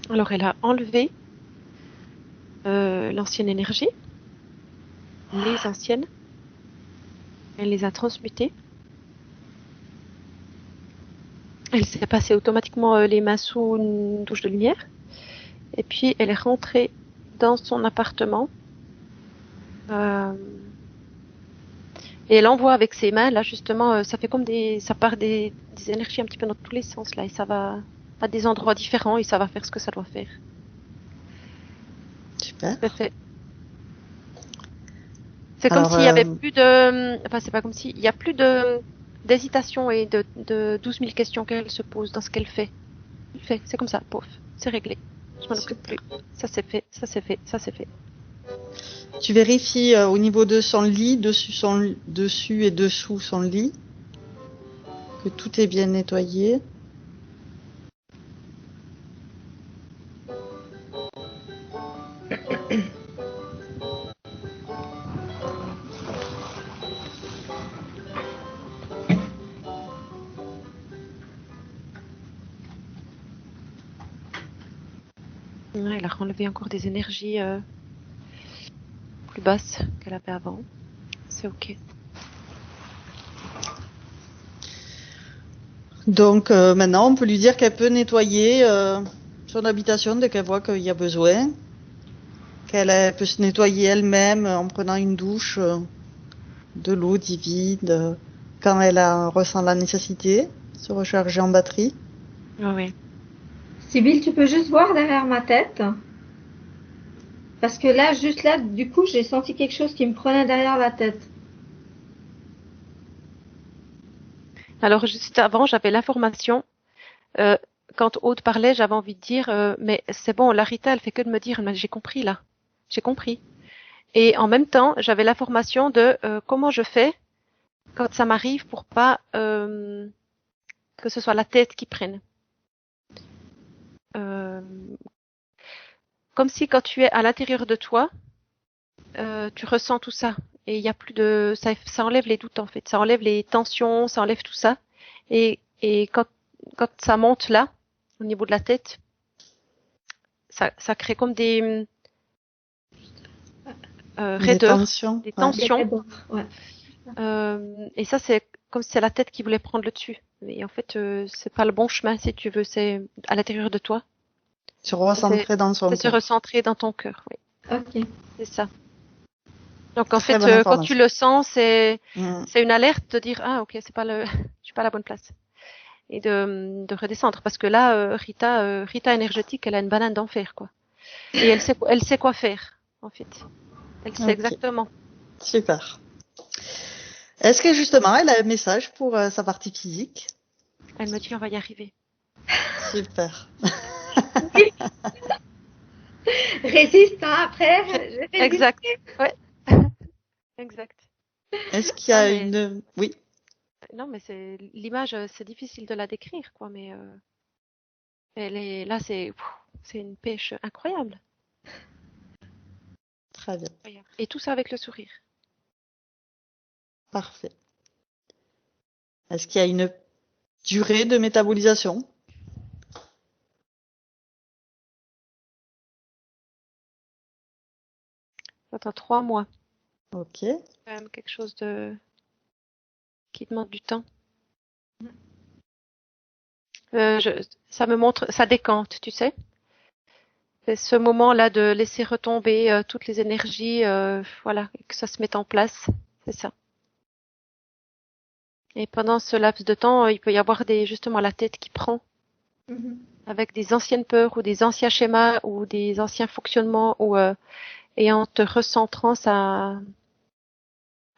Alors elle a enlevé l'ancienne énergie, les anciennes, elle les a transmutées. Elle s'est passée automatiquement les mains sous une douche de lumière. Et puis elle est rentrée dans son appartement. Et elle envoie avec ses mains, là justement, ça fait comme ça part des énergies un petit peu dans tous les sens là, et ça va à des endroits différents et ça va faire ce que ça doit faire. Super. C'est comme s'il y avait plus de, enfin c'est pas comme si, il y a plus d'hésitation et de 12 000 questions qu'elle se pose dans ce qu'elle fait. Elle fait, c'est comme ça, pouf, c'est réglé. Je m'en occupe plus. Ça c'est fait, ça c'est fait, ça c'est fait. Tu vérifies au niveau de son lit, dessus et dessous son lit, que tout est bien nettoyé. Ouais, elle a enlevé encore des énergies plus basses qu'elle avait avant. C'est ok. Donc maintenant, on peut lui dire qu'elle peut nettoyer son habitation dès qu'elle voit qu'il y a besoin, qu'elle peut se nettoyer elle-même en prenant une douche de l'eau divine quand elle ressent la nécessité, se recharger en batterie. Oui. Sybille, tu peux juste voir derrière ma tête? Parce que là, juste là, du coup, j'ai senti quelque chose qui me prenait derrière la tête. Alors juste avant, j'avais l'information. Quand Aude parlait, j'avais envie de dire, mais c'est bon, la Rita, elle fait que de me dire, mais j'ai compris là, j'ai compris. Et en même temps, j'avais l'information de comment je fais quand ça m'arrive pour pas que ce soit la tête qui prenne. Comme si quand tu es à l'intérieur de toi, tu ressens tout ça. Et il y a plus de, ça enlève les doutes en fait, ça enlève les tensions, ça enlève tout ça. Et quand ça monte là, au niveau de la tête, ça crée comme des raideurs, des tensions. Ouais. Et ça, c'est comme si c'est la tête qui voulait prendre le dessus. Mais en fait, c'est pas le bon chemin si tu veux. C'est à l'intérieur de toi. Se recentrer dans son cœur. C'est se recentrer dans ton cœur. Oui. Ok. C'est ça. Donc en Très fait, quand tu le sens, c'est une alerte de dire ah ok, c'est pas je suis pas à la bonne place. Et de redescendre parce que là Rita énergétique, elle a une banane d'enfer quoi. Et elle sait quoi faire en fait. Elle sait exactement. Super. Est-ce que justement elle a un message pour sa partie physique? Elle me dit on va y arriver. Super. Résiste, hein, après. Je résiste. Exact. Ouais. Exact. Est-ce qu'il y a Ah, mais- une... Oui, Non, mais c'est l'image, c'est difficile de la décrire, quoi. Mais elle est là, c'est une pêche incroyable. très bien, Incroyable. Et tout ça avec le sourire. parfait. Est-ce qu'il y a une durée de métabolisation? Attends, 3 mois. Ok, C'est quand même quelque chose qui demande du temps. Ça me montre, ça décante, tu sais. C'est ce moment-là de laisser retomber toutes les énergies, voilà, et que ça se mette en place. C'est ça. Et pendant ce laps de temps, il peut y avoir justement la tête qui prend Mhm. avec des anciennes peurs ou des anciens schémas ou des anciens fonctionnements et en te recentrant, ça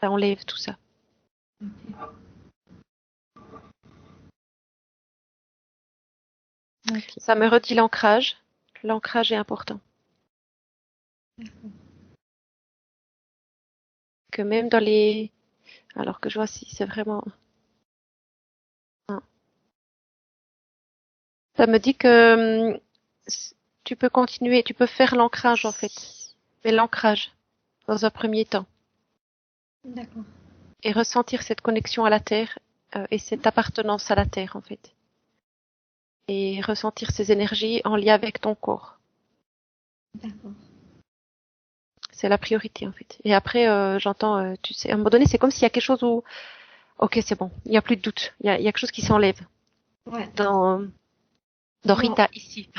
enlève tout ça. ok. Ça me redit l'ancrage. L'ancrage est important. Que même dans les... Alors que je vois si c'est vraiment... Ça me dit que tu peux continuer, tu peux faire l'ancrage en fait. Mais l'ancrage, dans un premier temps. D'accord. Et ressentir cette connexion à la Terre et cette appartenance à la Terre en fait. Et ressentir ces énergies en lien avec ton corps. D'accord. C'est la priorité en fait. Et après, j'entends, tu sais, à un moment donné, c'est comme s'il y a quelque chose où, ok, c'est bon, il n'y a plus de doute, il y a quelque chose qui s'enlève Ouais. dans Non. Rita ici.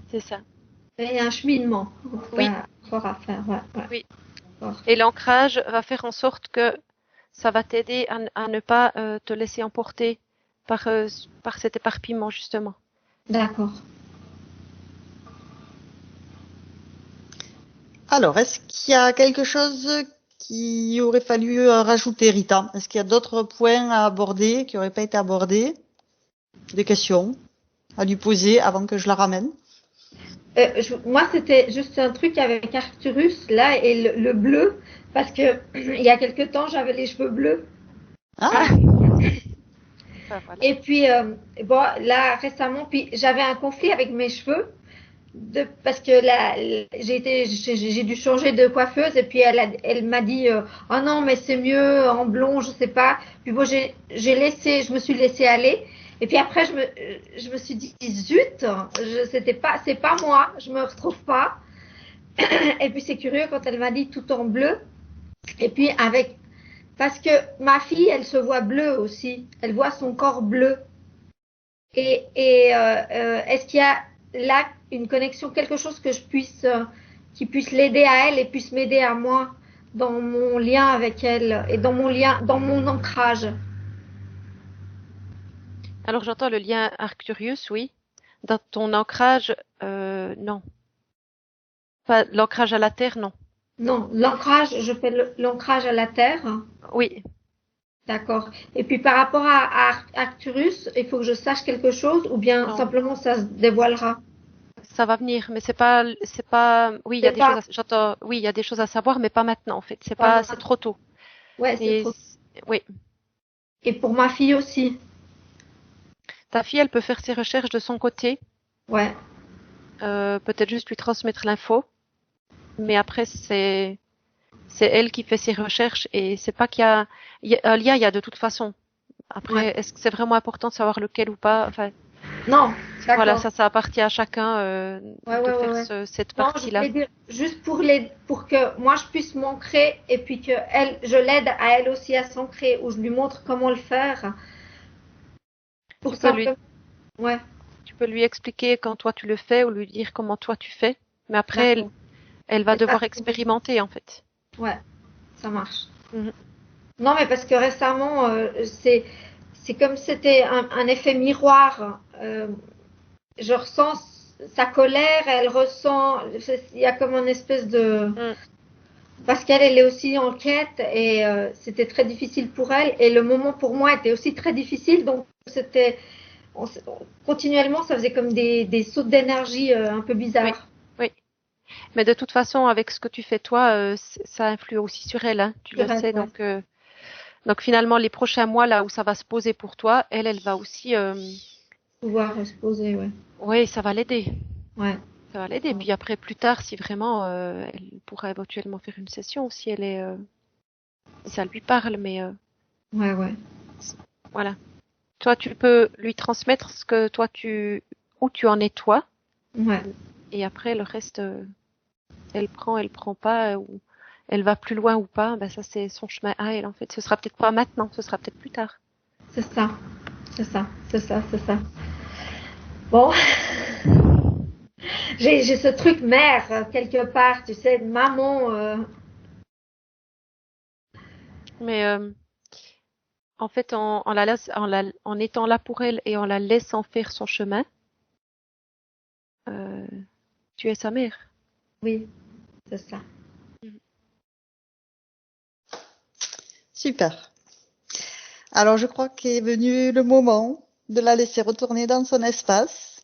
C'est ça. Il y a un cheminement, en tout Oui. cas, fort à faire. Ouais, ouais. Oui. Fort. Et l'ancrage va faire en sorte que ça va t'aider à ne pas te laisser emporter par cet éparpillement justement. D'accord. Alors, est-ce qu'il y a quelque chose qui aurait fallu rajouter, Rita? Est-ce qu'il y a d'autres points à aborder qui n'auraient pas été abordés? Des questions à lui poser avant que je la ramène? Moi, c'était juste un truc avec Arcturus, là, et le bleu, parce que il y a quelque temps, j'avais les cheveux bleus. Ah, Enfin, voilà. Et puis, bon, là, récemment, puis j'avais un conflit avec mes cheveux. Parce que là, j'ai dû changer de coiffeuse et puis elle m'a dit oh non mais c'est mieux en blond, je sais pas. Puis bon je me suis laissée aller et puis après je me suis dit zut, c'est pas moi, je me retrouve pas. Et puis c'est curieux quand elle m'a dit tout en bleu et puis parce que ma fille elle se voit bleue aussi, elle voit son corps bleu. Est-ce qu'il y a là une connexion, quelque chose que qui puisse l'aider à elle et puisse m'aider à moi dans mon lien avec elle et dans mon ancrage? Alors j'entends le lien Arcturius, oui. Dans ton ancrage, non. Pas l'ancrage à la terre, non. Non, l'ancrage, je fais l'ancrage à la terre. Oui. D'accord. Et puis par rapport à Arcturus, il faut que je sache quelque chose ou bien Non. simplement ça se dévoilera. Ça va venir, mais c'est pas. Oui, il y a C'est des pas, choses. J'entends. Oui, il y a des choses à savoir, mais pas maintenant en fait. C'est pas pas. moi. C'est trop tôt. Ouais, c'est Et trop. oui, Et pour ma fille aussi. ta fille, elle peut faire ses recherches de son côté. Ouais. Peut-être juste lui transmettre l'info. Mais après, c'est elle qui fait ses recherches et c'est pas qu'il y a un lien, il y a de toute façon. Après, Ouais. est-ce que c'est vraiment important de savoir lequel ou pas? Enfin, Non, voilà, d'accord. ça appartient à chacun Ouais, de ouais, ouais, faire ouais. cette Non, je partie-là. voulais dire juste pour que moi je puisse m'ancrer et puis que je l'aide à elle aussi à s'ancrer ou je lui montre comment le faire pour Tu peux lui, simplement. Ouais, tu peux lui expliquer quand toi tu le fais ou lui dire comment toi tu fais. Mais après, d'accord. elle va Et ça, devoir expérimenter en fait. ouais, ça marche. Mhm. Non, mais parce que récemment, c'est comme si c'était un effet miroir. Je ressens sa colère, elle ressent. Il y a comme une espèce de. Mm. Parce qu'elle elle est aussi en quête et c'était très difficile pour elle et le moment pour moi était aussi très difficile donc c'était continuellement, ça faisait comme des sauts d'énergie un peu Oui, bizarres. oui. Mais de toute façon, avec ce que tu fais toi, ça influe aussi sur elle, hein, tu le Sur elle, sais. ouais. Donc finalement, les prochains mois là où ça va se poser pour toi, elle va aussi, Pouvoir se poser, ouais. oui, ça va l'aider. Ouais. Ça va l'aider. Puis après, plus tard, si vraiment, elle pourra éventuellement faire une session si elle est, si ça lui parle. Mais Ouais, ouais. voilà. Toi, tu peux lui transmettre ce que où tu en es toi, Ouais. et après le reste, elle prend pas, ou elle va plus loin ou pas. Ben ça, c'est son chemin à elle en fait. Ce sera peut-être pas maintenant, ce sera peut-être plus tard. C'est ça. C'est ça. C'est ça. C'est ça. Bon, j'ai ce truc mère quelque part, tu sais, maman. Mais en fait, en étant là pour elle et en la laissant faire son chemin, euh, tu es sa mère. Oui, c'est ça. Super. Alors, je crois qu'est venu le moment de la laisser retourner dans son espace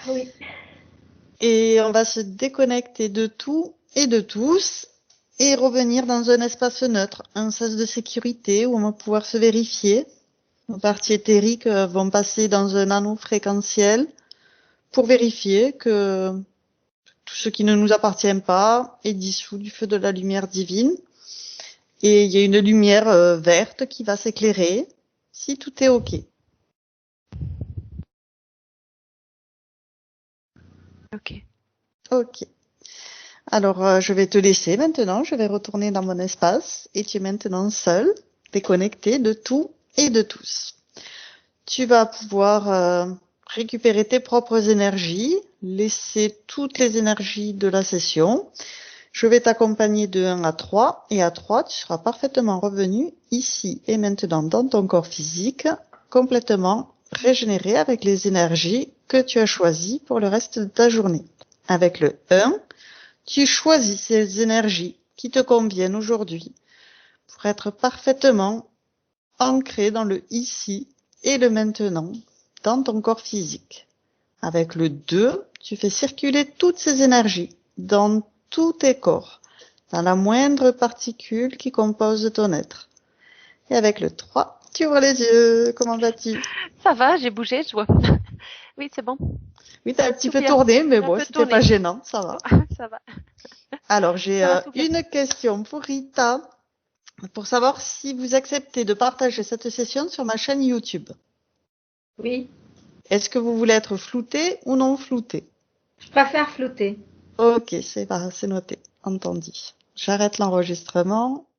Oui. et on va se déconnecter de tout et de tous et revenir dans un espace neutre, un sas de sécurité où on va pouvoir se vérifier. Nos parties éthériques vont passer dans un anneau fréquentiel pour vérifier que tout ce qui ne nous appartient pas est dissous du feu de la lumière divine. Et il y a une lumière verte qui va s'éclairer si tout est OK. Ok. OK. Alors, je vais te laisser maintenant. Je vais retourner dans mon espace et tu es maintenant seul, déconnecté de tout et de tous. Tu vas pouvoir récupérer tes propres énergies, laisser toutes les énergies de la session. Je vais t'accompagner de 1 à 3 et à 3, tu seras parfaitement revenu ici et maintenant dans ton corps physique, complètement régénéré avec les énergies que tu as choisies pour le reste de ta journée. Avec le 1, tu choisis ces énergies qui te conviennent aujourd'hui pour être parfaitement ancré dans le ici et le maintenant, dans ton corps physique. Avec le 2, tu fais circuler toutes ces énergies dans tous tes corps, dans la moindre particule qui compose ton être. Et avec le 3, tu ouvres les yeux. Comment vas-tu? Ça va, j'ai bougé, je vois. Oui, c'est bon. Oui, t'as un petit Tout peu bien. tourné, mais J'ai un bon, peu c'était tourné. pas gênant, ça Bon, va. ça va. Alors, j'ai Ça va tout bien. une question pour Rita, pour savoir si vous acceptez de partager cette session sur ma chaîne YouTube. Oui. Est-ce que vous voulez être flouté ou non flouté? Je préfère flotter. Ok, c'est noté, entendu. J'arrête l'enregistrement.